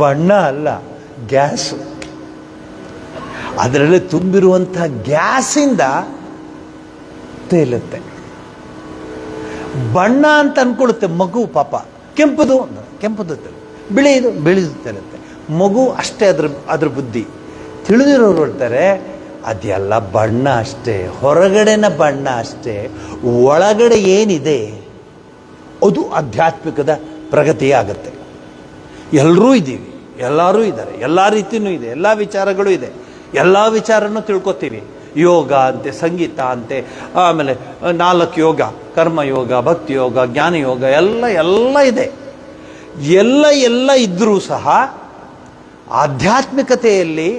ಬಣ್ಣ ಅಲ್ಲ, ಗ್ಯಾಸು. ಅದರಲ್ಲಿ ತುಂಬಿರುವಂಥ ಗ್ಯಾಸಿಂದ ತೇಲುತ್ತೆ. ಬಣ್ಣ ಅಂತ ಅನ್ಕೊಳ್ಳುತ್ತೆ ಮಗು ಪಾಪ. ಕೆಂಪುದು ಕೆಂಪುದು ಬಿಳಿದು ಬಿಳಿದು ತೇಲುತ್ತೆ. ಮಗು ಅಷ್ಟೇ ಅದ್ರ ಬುದ್ಧಿ. ತಿಳಿದಿರೋರು ಹೇಳ್ತಾರೆ ಅದೆಲ್ಲ ಬಣ್ಣ ಅಷ್ಟೇ, ಹೊರಗಡೆನ ಬಣ್ಣ ಅಷ್ಟೇ, ಒಳಗಡೆ ಏನಿದೆ ಅದು ಆಧ್ಯಾತ್ಮಿಕದ ಪ್ರಗತಿ ಆಗುತ್ತೆ. ಎಲ್ಲರೂ ಇದ್ದೀವಿ, ಎಲ್ಲರೂ ಇದ್ದಾರೆ, ಎಲ್ಲ ರೀತಿಯೂ ಇದೆ, ಎಲ್ಲ ವಿಚಾರಗಳು ಇದೆ, ಎಲ್ಲ ವಿಚಾರನೂ ತಿಳ್ಕೊತೀವಿ. ಯೋಗ ಅಂತೆ, ಸಂಗೀತ ಅಂತೆ, ಆಮೇಲೆ 4 ಯೋಗ, ಕರ್ಮಯೋಗ, ಭಕ್ತಿ ಯೋಗ, ಜ್ಞಾನ ಯೋಗ, ಎಲ್ಲ ಇದೆ. ಎಲ್ಲ ಇದ್ದರೂ ಸಹ ಆಧ್ಯಾತ್ಮಿಕತೆಯಲ್ಲಿ,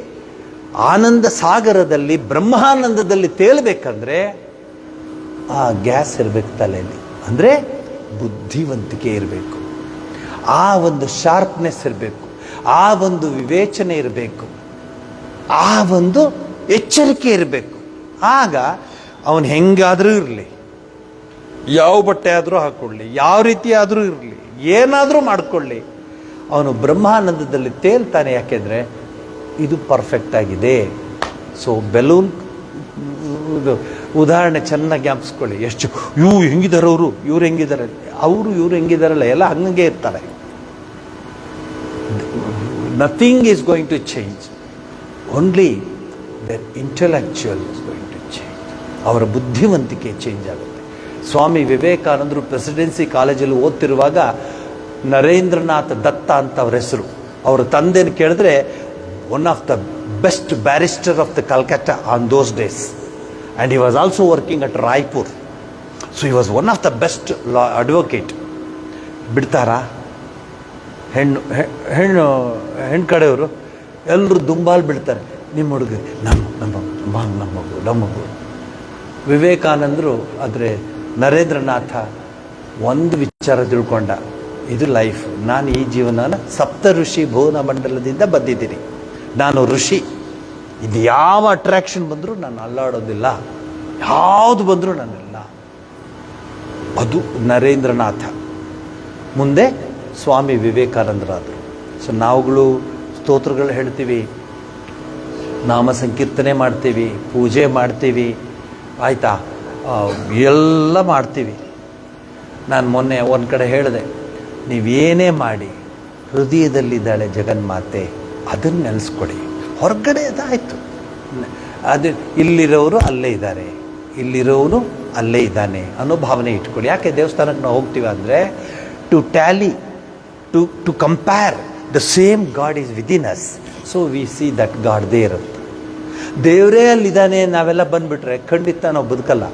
ಆನಂದ ಸಾಗರದಲ್ಲಿ, ಬ್ರಹ್ಮಾನಂದದಲ್ಲಿ ತೇಲ್ಬೇಕಂದ್ರೆ ಆ ಗ್ಯಾಸ್ ಇರಬೇಕು ತಲೆಯಲ್ಲಿ. ಅಂದರೆ ಬುದ್ಧಿವಂತಿಕೆ ಇರಬೇಕು, ಆ ಒಂದು ಶಾರ್ಪ್ನೆಸ್ ಇರಬೇಕು, ಆ ಒಂದು ವಿವೇಚನೆ ಇರಬೇಕು, ಆ ಒಂದು ಎಚ್ಚರಿಕೆ ಇರಬೇಕು. ಆಗ ಅವನು ಹೆಂಗಾದರೂ ಇರಲಿ, ಯಾವ ಬಟ್ಟೆ ಆದರೂ ಹಾಕ್ಕೊಳ್ಳಿ, ಯಾವ ರೀತಿ ಆದರೂ ಇರಲಿ, ಏನಾದರೂ ಮಾಡಿಕೊಳ್ಳಿ, ಅವನು ಬ್ರಹ್ಮಾನಂದದಲ್ಲಿ ತೇಲ್ತಾನೆ. ಯಾಕೆಂದರೆ ಇದು ಪರ್ಫೆಕ್ಟ್ ಆಗಿದೆ. ಸೊ ಬೆಲೂನ್ ಉದಾಹರಣೆ ಚೆನ್ನಾಗಿ ಜ್ಞಾಪಿಸ್ಕೊಳ್ಳಿ. ಎಷ್ಟು ಹೆಂಗಿದ್ದಾರೆ ಅವರು, ಇವ್ರು ಹೆಂಗಿದ್ದಾರೆ, ಇವ್ರು ಹೆಂಗಿದಾರಲ್ಲ, ಎಲ್ಲ ಹಂಗೆ ಇರ್ತಾರೆ. Nothing is going to change, only their intellectual is going to change. ಅವರ ಬುದ್ಧಿವಂತಿಕೆ ಚೇಂಜ್ ಆಗುತ್ತೆ. ಸ್ವಾಮಿ ವಿವೇಕಾನಂದರು ಪ್ರೆಸಿಡೆನ್ಸಿ ಕಾಲೇಜಲ್ಲಿ ಓದ್ತಿರುವಾಗ ನರೇಂದ್ರನಾಥ್ ದತ್ತ ಅಂತ ಅವ್ರ ಹೆಸರು. ಅವರ ತಂದೆನ ಕೇಳಿದ್ರೆ one of the best barrister of the Calcutta on those days, and he was also working at Raipur. So he was one of the best law advocate. ಬಿಡ್ತಾರಾ? ಹೆಣ್ಣು ಕಡೆಯವರು ಎಲ್ಲರೂ ದುಂಬಾಲು ಬಿಡ್ತಾರೆ. ನಿಮ್ಮ ಹುಡುಗ ನಮ್ಮ ಮಗು. ವಿವೇಕಾನಂದರು ಆದರೆ ನರೇಂದ್ರನಾಥ ಒಂದು ವಿಚಾರ ತಿಳ್ಕೊಂಡ, ಇದು ಲೈಫ್. ನಾನು ಈ ಜೀವನನ ಸಪ್ತ ಋಷಿ ಭುವನ ಮಂಡಲದಿಂದ ಬಂದಿದ್ದೀನಿ, ನಾನು ಋಷಿ. ಇದು ಯಾವ ಅಟ್ರಾಕ್ಷನ್ ಬಂದರೂ ನಾನು ಅಲ್ಲಾಡೋದಿಲ್ಲ, ಯಾವುದು ಬಂದರೂ ನಾನಿಲ್ಲ. ಅದು ನರೇಂದ್ರನಾಥ. ಮುಂದೆ ಸ್ವಾಮಿ ವಿವೇಕಾನಂದರಾದರು. ಸೊ ನಾವುಗಳು ಸ್ತೋತ್ರಗಳು ಹೇಳ್ತೀವಿ, ನಾಮ ಸಂಕೀರ್ತನೆ ಮಾಡ್ತೀವಿ, ಪೂಜೆ ಮಾಡ್ತೀವಿ, ಆಯಿತಾ, ಎಲ್ಲ ಮಾಡ್ತೀವಿ. ನಾನು ಮೊನ್ನೆ ಒಂದು ಕಡೆ ಹೇಳಿದೆ, ನೀವೇನೇ ಮಾಡಿ ಹೃದಯದಲ್ಲಿದ್ದಾಳೆ ಜಗನ್ಮಾತೆ, ಅದನ್ನು ನೆನೆಸ್ಕೊಡಿ. ಹೊರಗಡೆ ಅದಾಯಿತು. ಅದು ಇಲ್ಲಿರೋರು ಅಲ್ಲೇ ಇದ್ದಾರೆ, ಇಲ್ಲಿರೋನು ಅಲ್ಲೇ ಇದ್ದಾನೆ ಅನ್ನೋ ಭಾವನೆ ಇಟ್ಕೊಳ್ಳಿ. ಯಾಕೆ ದೇವಸ್ಥಾನಕ್ಕೆ ನಾವು ಹೋಗ್ತೀವಿ ಅಂದರೆ to tally, to compare the same God is within us, so we see that God there ಅಂತ. ದೇವರೇ ಅಲ್ಲಿದ್ದಾನೆ ನಾವೆಲ್ಲ ಬಂದುಬಿಟ್ರೆ ಖಂಡಿತ ನಾವು ಬದುಕಲ್ಲ.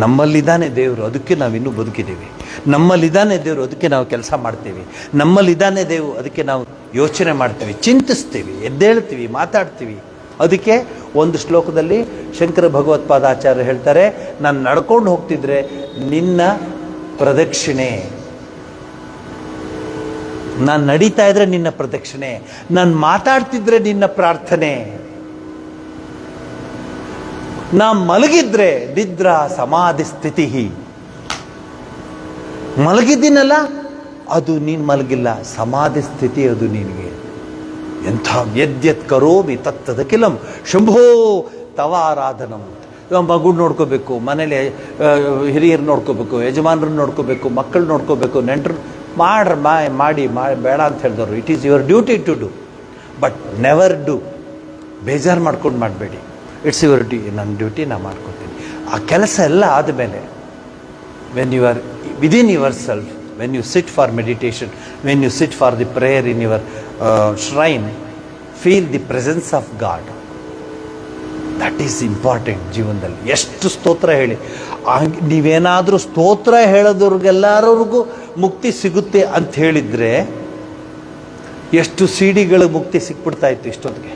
ನಮ್ಮಲ್ಲಿದ್ದಾನೆ ದೇವರು, ಅದಕ್ಕೆ ನಾವು ಇನ್ನೂ ಬದುಕಿದ್ದೀವಿ. ನಮ್ಮಲ್ಲಿದ್ದಾನೆ ದೇವರು, ಅದಕ್ಕೆ ನಾವು ಕೆಲಸ ಮಾಡ್ತೀವಿ. ನಮ್ಮಲ್ಲಿದ್ದಾನೆ ದೇವರು, ಅದಕ್ಕೆ ನಾವು ಯೋಚನೆ ಮಾಡ್ತೀವಿ, ಚಿಂತಿಸ್ತೀವಿ, ಎದ್ದೇಳ್ತೀವಿ, ಮಾತಾಡ್ತೀವಿ. ಅದಕ್ಕೆ ಒಂದು ಶ್ಲೋಕದಲ್ಲಿ ಶಂಕರ ಭಗವತ್ಪಾದಾಚಾರ್ಯ ಹೇಳ್ತಾರೆ, ನಾನು ನಡ್ಕೊಂಡು ಹೋಗ್ತಿದ್ರೆ ನಿನ್ನ ಪ್ರದಕ್ಷಿಣೆ, ನಾನು ನಡೀತಾ ಇದ್ರೆ ನಿನ್ನ ಪ್ರದಕ್ಷಿಣೆ, ನಾನು ಮಾತಾಡ್ತಿದ್ರೆ ನಿನ್ನ ಪ್ರಾರ್ಥನೆ, ನಾ ಮಲಗಿದ್ರೆ ನಿದ್ರಾ ಸಮಾಧಿ ಸ್ಥಿತಿ. ಮಲಗಿದ್ದೀನಲ್ಲ ಅದು ನೀನು ಮಲಗಿಲ್ಲ, ಸಮಾಧಿ ಸ್ಥಿತಿ ಅದು ನಿನಗೆ. ಎಂಥ ಯದ್ಯತ್ ಕರೋಮಿ ತತ್ತದಖಿಲಂ ಶಂಭೋ ತವಾರಾಧನಂ. ಮಗು ನೋಡ್ಕೋಬೇಕು, ಮನೇಲಿ ಹಿರಿಯರು ನೋಡ್ಕೋಬೇಕು, ಯಜಮಾನರನ್ನ ನೋಡ್ಕೋಬೇಕು, ಮಕ್ಕಳು ನೋಡ್ಕೋಬೇಕು, ನೆಂಟರು ಮಾಡಿ ಬೇಡ ಅಂತ ಹೇಳಿದವರು. It is your duty to do, but never do. ಬೇಜಾರು ಮಾಡ್ಕೊಂಡು ಮಾಡಬೇಡಿ. ಇಟ್ಸ್ ಯುವರ್ ನನ್ನ ಡ್ಯೂಟಿ ನಾನು ಮಾಡ್ಕೊತೀನಿ. ಆ ಕೆಲಸ ಎಲ್ಲ ಆದಮೇಲೆ when you are within yourself, when you sit for meditation, when you sit for the prayer in your shrine, feel the presence of God. That is important ಜೀವನದಲ್ಲಿ. ಎಷ್ಟು ಸ್ತೋತ್ರ ಹೇಳಿ, ನೀವೇನಾದರೂ ಸ್ತೋತ್ರ ಹೇಳೋದ್ರಿಗೆಲ್ಲರಿಗೂ ಮುಕ್ತಿ ಸಿಗುತ್ತೆ ಅಂತ ಹೇಳಿದರೆ ಎಷ್ಟು ಸಿಡಿಗಳಿಗೆ ಮುಕ್ತಿ ಸಿಕ್ಬಿಡ್ತಾ ಇತ್ತು ಇಷ್ಟೊತ್ತಿಗೆ.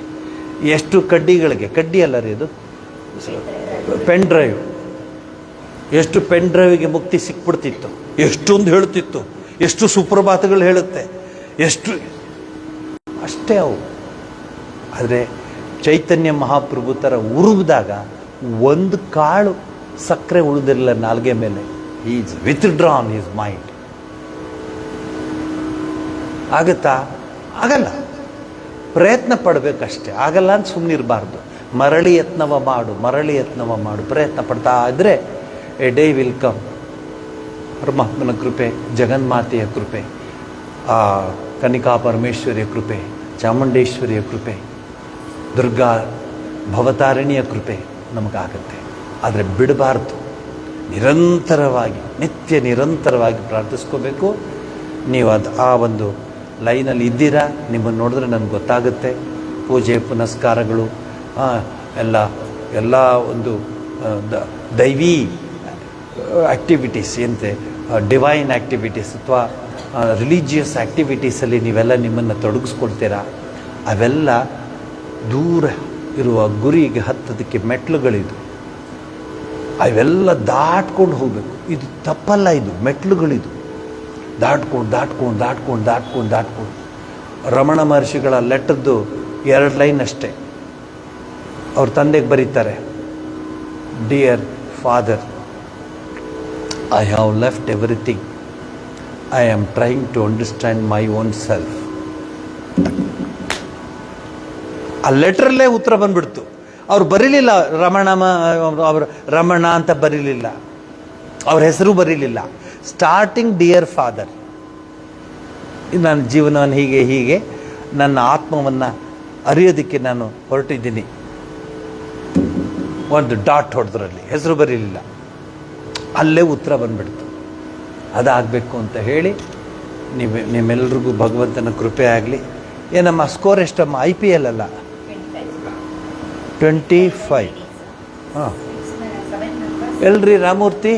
ಎಷ್ಟು ಕಡ್ಡಿ ಅಲ್ಲ ರೀ ಇದು, ಪೆನ್ ಡ್ರೈವ್, ಎಷ್ಟು ಪೆನ್ ಡ್ರೈವಿಗೆ ಮುಕ್ತಿ ಸಿಕ್ಬಿಡ್ತಿತ್ತು. ಎಷ್ಟೊಂದು ಹೇಳುತ್ತಿತ್ತು, ಎಷ್ಟು ಸುಪ್ರಭಾತಗಳು ಹೇಳುತ್ತೆ, ಎಷ್ಟು ಅಷ್ಟೇ ಅವು. ಆದರೆ ಚೈತನ್ಯ ಮಹಾಪ್ರಭು ಥರ ಉರುವಿದಾಗ ಒಂದು ಕಾಳು ಸಕ್ಕರೆ ಉಳಿದಿರಲಿಲ್ಲ ನಾಲ್ಗೆ ಮೇಲೆ. Is withdrawn his mind. ಆಗುತ್ತಾ? ಆಗಲ್ಲ. ಪ್ರಯತ್ನ ಪಡಬೇಕಷ್ಟೆ. ಆಗಲ್ಲ ಅಂತ ಸುಮ್ಮನಿರಬಾರ್ದು. ಮರಳಿ ಯತ್ನವ ಮಾಡು, ಪ್ರಯತ್ನ ಪಡ್ತಾ ಇದ್ದರೆ ಎ ಡೇ ವಿಲ್ ಕಮ್. ಪರಮಾತ್ಮನ ಕೃಪೆ, ಜಗನ್ಮಾತೆಯ ಕೃಪೆ, ಕನಿಕಾ ಪರಮೇಶ್ವರಿಯ ಕೃಪೆ, ಚಾಮುಂಡೇಶ್ವರಿಯ ಕೃಪೆ, ದುರ್ಗಾ ಭವತಾರಿಣಿಯ ಕೃಪೆ ನಮಗಾಗುತ್ತೆ. ಆದರೆ ಬಿಡಬಾರ್ದು. ನಿರಂತರವಾಗಿ, ನಿರಂತರವಾಗಿ ಪ್ರಾರ್ಥಿಸ್ಕೋಬೇಕು. ನೀವು ಆ ಒಂದು ಲೈನಲ್ಲಿ ಇದ್ದೀರಾ, ನಿಮ್ಮನ್ನು ನೋಡಿದ್ರೆ ನನಗೆ ಗೊತ್ತಾಗುತ್ತೆ. ಪೂಜೆ ಪುನಸ್ಕಾರಗಳು ಎಲ್ಲ ಒಂದು ದೈವಿ ಆ್ಯಕ್ಟಿವಿಟೀಸ್, ಎಂತೆ ಡಿವೈನ್ ಆ್ಯಕ್ಟಿವಿಟೀಸ್ ಅಥವಾ ರಿಲಿಜಿಯಸ್ ಆ್ಯಕ್ಟಿವಿಟೀಸಲ್ಲಿ ನೀವೆಲ್ಲ ನಿಮ್ಮನ್ನು ತೊಡಗಿಸ್ಕೊಳ್ತೀರಾ. ಅವೆಲ್ಲ ದೂರ ಇರುವ ಗುರಿಗೆ ಹತ್ತೋದಕ್ಕೆ ಮೆಟ್ಲುಗಳಿದು. ಅವೆಲ್ಲ ದಾಟ್ಕೊಂಡು ಹೋಗಬೇಕು. ಇದು ತಪ್ಪಲ್ಲ, ಇದು ಮೆಟ್ಲುಗಳಿದು. ದಾಟ್ಕೊಂಡು ರಮಣ ಮಹರ್ಷಿಗಳ ಲೆಟರ್ದು 2 ಲೈನ್ ಅಷ್ಟೇ. ಅವ್ರ ತಂದೆಗೆ ಬರೀತಾರೆ, dear father, I have left everything, I am trying to understand my own self. ಆ ಲೆಟ್ರಲ್ಲೇ ಉತ್ತರ ಬಂದ್ಬಿಡ್ತು. ಅವ್ರು ಬರೀಲಿಲ್ಲ ರಮಣ ಅಂತ ಬರೀಲಿಲ್ಲ, ಅವ್ರ ಹೆಸರು ಬರೀಲಿಲ್ಲ. ಸ್ಟಾರ್ಟಿಂಗ್ ಡಿಯರ್ ಫಾದರ್, ನನ್ನ ಜೀವನವನ್ನು ಹೀಗೆ ನನ್ನ ಆತ್ಮವನ್ನು ಅರಿಯೋದಕ್ಕೆ ನಾನು ಹೊರಟಿದ್ದೀನಿ. ಒಂದು ಡಾಟ್ ಹೊಡೆದ್ರಲ್ಲಿ, ಹೆಸರು ಬರೀಲಿಲ್ಲ. ಅಲ್ಲೇ ಉತ್ತರ ಬಂದ್ಬಿಡ್ತು. ಅದಾಗಬೇಕು ಅಂತ ಹೇಳಿ ನಿಮ್ಮೆಲ್ರಿಗೂ ಭಗವಂತನ ಕೃಪೆ ಆಗಲಿ. ಏನಮ್ಮ ಸ್ಕೋರ್ ಎಷ್ಟಮ್ಮ? IPL ಅಲ್ಲ, 25. ಹಾಂ, ಎಲ್ರಿ ರಾಮೂರ್ತಿ?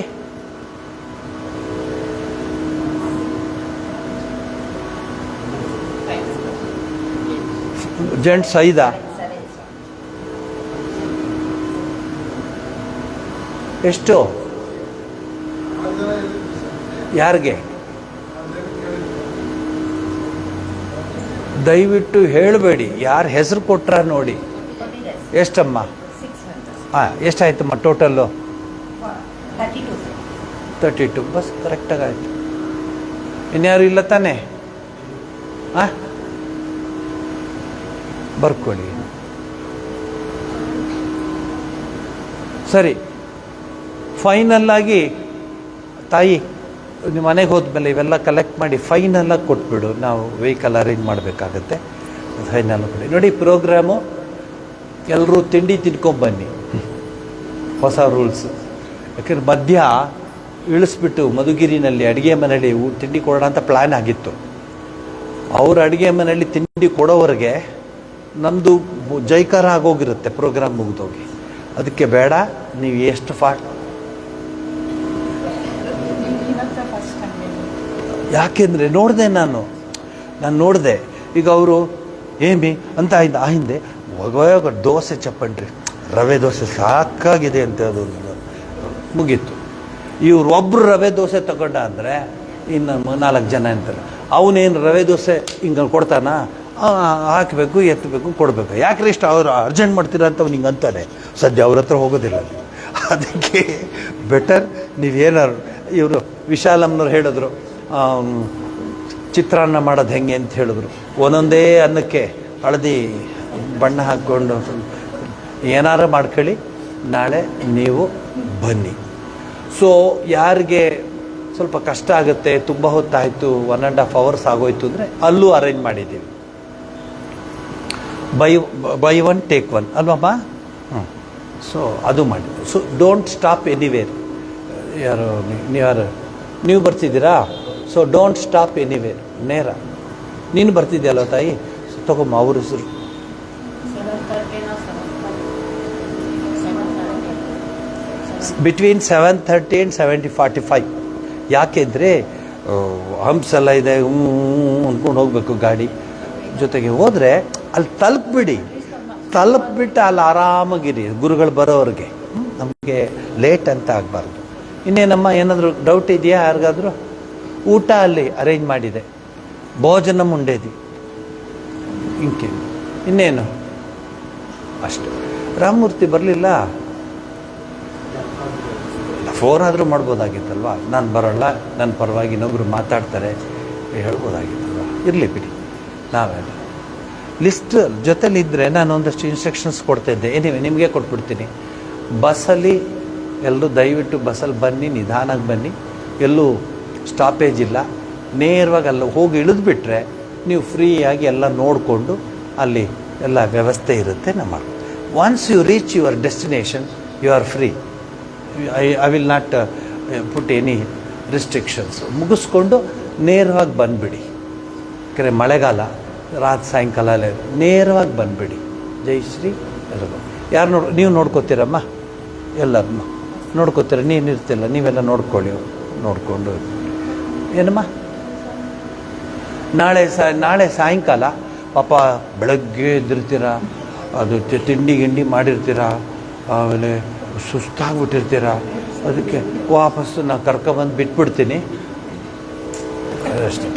ಜೆಂಟ್ಸ್ 5. ಎಷ್ಟು? ಯಾರಿಗೆ? ದಯವಿಟ್ಟು ಹೇಳಬೇಡಿ, ಯಾರು ಹೆಸರು ಕೊಟ್ರ ನೋಡಿ. ಎಷ್ಟಮ್ಮ? ಹಾಂ, ಎಷ್ಟಾಯ್ತಮ್ಮ ಟೋಟಲ್ಲು? 32. ಬಸ್ ಕರೆಕ್ಟಾಗಾಯ್ತು. ಇನ್ಯಾರು ಇಲ್ಲ ತಾನೇ? ಹಾಂ, ಬರ್ಕೊಳ್ಳಿ. ಸರಿ, ಫೈನಲ್ಲಾಗಿ ತಾಯಿ ನಿಮ್ಮ ಮನೆಗೆ ಹೋದ್ಮೇಲೆ ಇವೆಲ್ಲ ಕಲೆಕ್ಟ್ ಮಾಡಿ ಫೈನಲ್ಲಾಗಿ ಕೊಟ್ಬಿಡು. ನಾವು ವೆಹಿಕಲ್ ಅರೇಂಜ್ ಮಾಡಬೇಕಾಗತ್ತೆ. ಫೈನಲ್ ಕೊಡಿ. ನೋಡಿ ಪ್ರೋಗ್ರಾಮು, ಎಲ್ಲರೂ ತಿಂಡಿ ತಿನ್ಕೊಂಬನ್ನಿ. ಹೊಸ ರೂಲ್ಸ್. ಯಾಕಂದ್ರೆ ಮಧ್ಯ ಇಳಿಸ್ಬಿಟ್ಟು ಮಧುಗಿರಿನಲ್ಲಿ ಅಡುಗೆ ಮನೆಯಲ್ಲಿ ತಿಂಡಿ ಕೊಡೋಣ ಅಂತ ಪ್ಲ್ಯಾನ್ ಆಗಿತ್ತು. ಅವ್ರ ಅಡುಗೆ ಮನೆಯಲ್ಲಿ ತಿಂಡಿ ಕೊಡೋವರೆಗೆ ನಮ್ಮದು ಜೈಕಾರ ಆಗೋಗಿರುತ್ತೆ ಪ್ರೋಗ್ರಾಮ್ ಮುಗಿದೋಗಿ. ಅದಕ್ಕೆ ಬೇಡ, ನೀವು ಎಷ್ಟು ಯಾಕೆಂದರೆ ನಾನು ನೋಡಿದೆ. ಈಗ ಅವರು ಏಮಿ ಅಂತ ಆ ಹಿಂದೆ ಹೋಗೋಗ ದೋಸೆ ಚಪ್ಪಂಡ್ರಿ, ರವೆ ದೋಸೆ ಸಾಕಾಗಿದೆ ಅಂತ ಅದು ಮುಗೀತು. ಇವ್ರು ಒಬ್ಬರು ರವೆ ದೋಸೆ ತಗೊಂಡ ಅಂದರೆ ಇನ್ನು 4 ಜನ ಅಂತಾರೆ. ಅವನೇನು ರವೆ ದೋಸೆ ಹಿಂಗೆ ಕೊಡ್ತಾನ, ಹಾಕಬೇಕು, ಎತ್ತಬೇಕು, ಕೊಡಬೇಕು. ಯಾಕ್ರಿ ಇಷ್ಟ ಅವರು ಅರ್ಜೆಂಟ್ ಮಾಡ್ತೀರಾ ಅಂತ ಅವ್ನು ಹಿಂಗೆ ಅಂತಾನೆ. ಸದ್ಯ ಅವ್ರ ಹತ್ರ ಹೋಗೋದಿಲ್ಲ. ಅದಕ್ಕೆ ಬೆಟರ್ ನೀವೇನಾರು, ಇವರು ವಿಶಾಲಮ್ನವ್ರು ಹೇಳಿದ್ರು ಚಿತ್ರಾನ್ನ ಮಾಡೋದು ಹೆಂಗೆ ಅಂತ ಹೇಳಿದ್ರು. ಒಂದೊಂದೇ ಅನ್ನಕ್ಕೆ ಹಳದಿ ಬಣ್ಣ ಹಾಕ್ಕೊಂಡು ಏನಾರು ಮಾಡ್ಕೊಳ್ಳಿ, ನಾಳೆ ನೀವು ಬನ್ನಿ. ಸೊ ಯಾರಿಗೆ ಸ್ವಲ್ಪ ಕಷ್ಟ ಆಗುತ್ತೆ, ತುಂಬ ಹೊತ್ತಾಯಿತು, 1.5 hours ಆಗೋಯ್ತು ಅಂದರೆ ಅಲ್ಲೂ ಅರೇಂಜ್ ಮಾಡಿದ್ದೀವಿ. ಬೈ ಒನ್ ಟೇಕ್ ಒನ್ ಅಲ್ವಮ್ಮ? ಸೊ ಅದು ಮಾಡಿದ್ದು. So don't stop anywhere. ನೀವು ಬರ್ತಿದ್ದೀರಾ? So don't stop anywhere. ನೇರ ನೀನು ಬರ್ತಿದ್ಯಲ್ಲ ತಾಯಿ, ತಗೊಮ್ಮ ಅವ್ರ ಹೆಸರು. Between 7:30 and 7:45. ಯಾಕೆಂದರೆ ಹಂಪ್ಸ್ ಎಲ್ಲ ಇದೆ, ಅಂದ್ಕೊಂಡು ಹೋಗಬೇಕು ಗಾಡಿ ಜೊತೆಗೆ. ಹೋದರೆ ಅಲ್ಲಿ ತಲುಪಿಬಿಟ್ಟು ಅಲ್ಲಿ ಆರಾಮಾಗಿರಿ ಗುರುಗಳು ಬರೋವ್ರಿಗೆ. ನಮಗೆ ಲೇಟ್ ಅಂತ ಆಗಬಾರ್ದು. ಇನ್ನೇನಮ್ಮ, ಏನಾದರೂ ಡೌಟ್ ಇದೆಯಾ ಯಾರಿಗಾದರೂ? ಊಟ ಅಲ್ಲಿ ಅರೇಂಜ್ ಮಾಡಿದೆ, ಭೋಜನ ಮುಂಡೇದಿ, ಇಂಕೆ ಇನ್ನೇನು ಅಷ್ಟು. ರಾಮಮೂರ್ತಿ ಬರಲಿಲ್ಲ, ಫೋನ್ ಆದರೂ ಮಾಡ್ಬೋದಾಗಿತ್ತಲ್ವ. ನಾನು ಬರೋಲ್ಲ, ನನ್ನ ಪರವಾಗಿ ಇನ್ನೊಬ್ಬರು ಮಾತಾಡ್ತಾರೆ ಹೇಳ್ಬೋದಾಗಿತ್ತಲ್ವ. ಇರಲಿ ಬಿಡಿ, ನಾವೇನು ಲಿಸ್ಟ್ ಜೊತೆಲಿದ್ದರೆ ನಾನು ಒಂದಷ್ಟು ಇನ್ಸ್ಟ್ರಕ್ಷನ್ಸ್ ಕೊಡ್ತಾಯಿದ್ದೆ. ನಿಮಗೆ ಕೊಟ್ಬಿಡ್ತೀನಿ. ಬಸ್ಸಲ್ಲಿ ಎಲ್ಲರೂ ದಯವಿಟ್ಟು ಬಸ್ಸಲ್ಲಿ ಬನ್ನಿ, ನಿಧಾನಕ್ಕೆ ಬನ್ನಿ, ಎಲ್ಲೂ ಸ್ಟಾಪೇಜ್ ಇಲ್ಲ. ನೇರವಾಗಿ ಅಲ್ಲಿ ಹೋಗಿ ಇಳಿದ್ಬಿಟ್ರೆ ನೀವು ಫ್ರೀಯಾಗಿ ಎಲ್ಲ ನೋಡಿಕೊಂಡು ಅಲ್ಲಿ ಎಲ್ಲ ವ್ಯವಸ್ಥೆ ಇರುತ್ತೆ. ನಮ್ಮ once you reach your destination you are free. I will not put any restrictions. ಮುಗಿಸ್ಕೊಂಡು ನೇರವಾಗಿ ಬಂದುಬಿಡಿ. ಯಾಕಂದರೆ ಮಳೆಗಾಲ, ಸಾಯಂಕಾಲ ನೇರವಾಗಿ ಬಂದುಬಿಡಿ. ಜೈಶ್ರೀ ಎಲ್ಲರೂ. ಯಾರು ನೀವು ನೋಡ್ಕೋತೀರಮ್ಮ? ಎಲ್ಲರನ್ನು ನೋಡ್ಕೋತೀರ? ನೀನು ಇರ್ತಿಲ್ಲ, ನೀವೆಲ್ಲ ನೋಡ್ಕೊಳ್ಳಿ. ನೋಡಿಕೊಂಡು ಏನಮ್ಮ, ನಾಳೆ ಸಾಯಂಕಾಲ ಪಾಪ ಬೆಳಗ್ಗೆ ಎದ್ದಿರ್ತೀರ, ಅದು ತಿಂಡಿ ಗಿಂಡಿ ಮಾಡಿರ್ತೀರ, ಆಮೇಲೆ ಸುಸ್ತಾಗ್ಬಿಟ್ಟಿರ್ತೀರ. ಅದಕ್ಕೆ ವಾಪಸ್ಸು ನಾನು ಕರ್ಕೊಬಂದು ಬಿಟ್ಬಿಡ್ತೀನಿ ಅಷ್ಟು.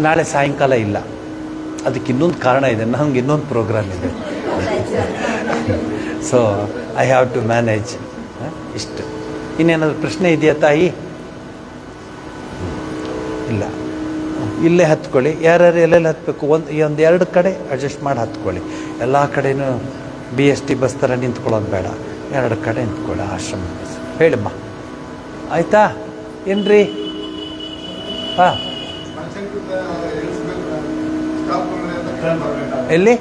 ನಾಳೆ ಸಾಯಂಕಾಲ ಇಲ್ಲ, ಅದಕ್ಕೆ ಇನ್ನೊಂದು ಕಾರಣ ಇದೆ. ನಮ್ಗೆ ಇನ್ನೊಂದು ಪ್ರೋಗ್ರಾಮ್ ಇದೆ. So I have to manage. ಇಷ್ಟು. ಇನ್ನೇನಾದರೂ ಪ್ರಶ್ನೆ ಇದೆಯಾ ತಾಯಿ? ಇಲ್ಲ. ಇಲ್ಲೇ ಹತ್ಕೊಳ್ಳಿ. ಯಾರ್ಯಾರು ಎಲ್ಲೆಲ್ಲಿ ಹತ್ತಬೇಕು, ಒಂದು 2 ಕಡೆ ಅಡ್ಜಸ್ಟ್ ಮಾಡಿ ಹತ್ಕೊಳ್ಳಿ. ಎಲ್ಲ ಕಡೆಯೂ BST ಬಸ್ ಥರ ನಿಂತ್ಕೊಳ್ಳೋದು ಬೇಡ, 2 ಕಡೆ ನಿಂತ್ಕೊಳ್ಳಿ. ಆಶ್ರಮ ಬಸ್ ಹೇಳಿಮ್ಮ, ಆಯಿತಾ? ಏನ್ರಿ? ಹಾಂ, ಎಲ್ಲಿ?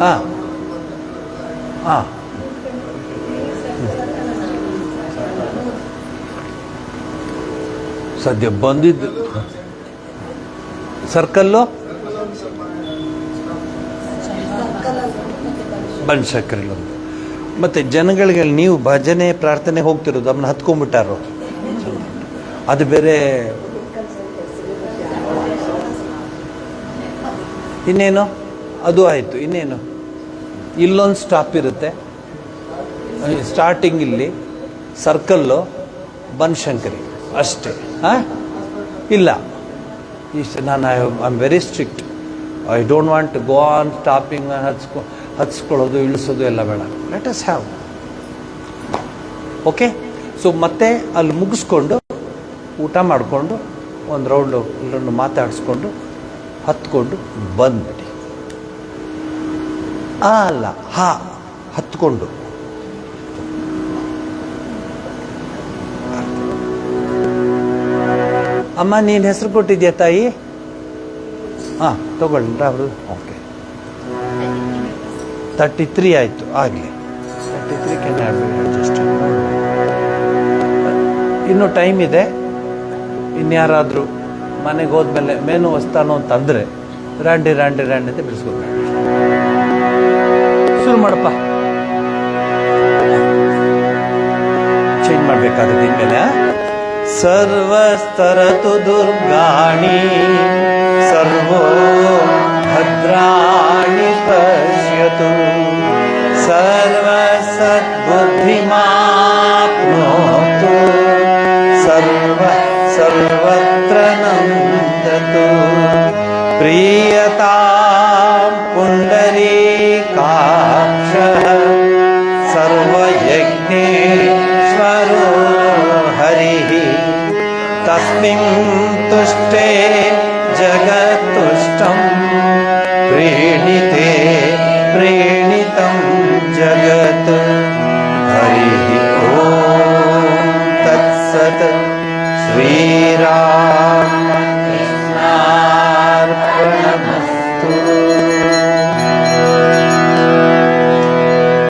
ಹಾಂ ಹಾಂ, ಸದ್ಯ ಬಂದಿದ್ದು ಸರ್ಕಲ್ಲು ಬನಶಂಕರಿಲೊಂದು. ಮತ್ತು ಜನಗಳಿಗೆ ನೀವು ಭಜನೆ ಪ್ರಾರ್ಥನೆ ಹೋಗ್ತಿರೋದು ಅದನ್ನ ಹತ್ಕೊಂಡ್ಬಿಟ್ಟಾರೋ, ಅದು ಬೇರೆ. ಇನ್ನೇನು, ಅದು ಆಯಿತು. ಇನ್ನೇನು, ಇಲ್ಲೊಂದು ಸ್ಟಾಪ್ ಇರುತ್ತೆ ಸ್ಟಾರ್ಟಿಂಗ್, ಇಲ್ಲಿ ಸರ್ಕಲ್ಲು ಬನಶಂಕರಿ ಅಷ್ಟೇ. ಹಾಂ, ಇಲ್ಲ ಇಷ್ಟು. ನಾನು I am very strict. I don't want to go on stopping, ಹತ್ಸ್ಕೊಳ್ಳೋದು ಇಳಿಸೋದು ಎಲ್ಲ ಬೇಡ. Let us have. Okay. So ಮತ್ತೆ ಅಲ್ಲಿ ಮುಗಿಸ್ಕೊಂಡು ಊಟ ಮಾಡಿಕೊಂಡು ಒಂದು ರೌಂಡು ಎಲ್ಲರನ್ನು ಮಾತಾಡಿಸ್ಕೊಂಡು ಹತ್ಕೊಂಡು ಬಂದ್ಬಿಡಿ. ಅಲ್ಲ, ಹತ್ಕೊಂಡು ಅಮ್ಮ, ನೀನು ಹೆಸರು ಕೊಟ್ಟಿದ್ಯಾ ತಾಯಿ? ಹಾಂ ತಗೊಳ್ಳಿ ಅವರು. ಓಕೆ 33 ಆಯಿತು, ಆಗಲಿ. 33 ಕ್ಯಾನ್ ಅಡ್ಜಸ್ಟ್. ಇನ್ನೂ ಟೈಮ್ ಇದೆ. ಇನ್ಯಾರಾದರೂ ಮನೆಗೆ ಹೋದ್ಮೇಲೆ ಮೇನು ವಸ್ತಾನು ಅಂತಂದರೆ ರಾಂಡಿ ಅಂತ ಬಿಡಿಸ್ಬೇಕು. ಶುರು ಮಾಡಪ್ಪ. ಚೇಂಜ್ ಮಾಡಬೇಕಾದ್ರೆ ಇನ್ಮೇಲೆ ಸರ್ವಸ್ತರತು ದುರ್ಗಾಣಿ ಸರ್ವೋ ಭದ್ರಾಣಿ ಪಶ್ಯತು ಸರ್ವಸದ್ಬುದ್ಧಿಮಾಪ್ನೋತು ಸರ್ವತ್ರ ನಂದತು ಪ್ರಿಯತಾಂ ಪುಂಡರೀಕಾಕ್ಷಃ ಸರ್ವಯಜ್ಞೇಶ್ವರೋ ಹರಿಃ ತಸ್ಮಿನ್ ತುಷ್ಟೇ ಜಗತ್ತುಷ್ಟಂ ಪ್ರೀಣಿತೆ ಪ್ರೀಣಿತಂ ಜಗತ್ ಹರಿಃ ಓಂ ತತ್ಸತ್ ಶ್ರೀರಾಮ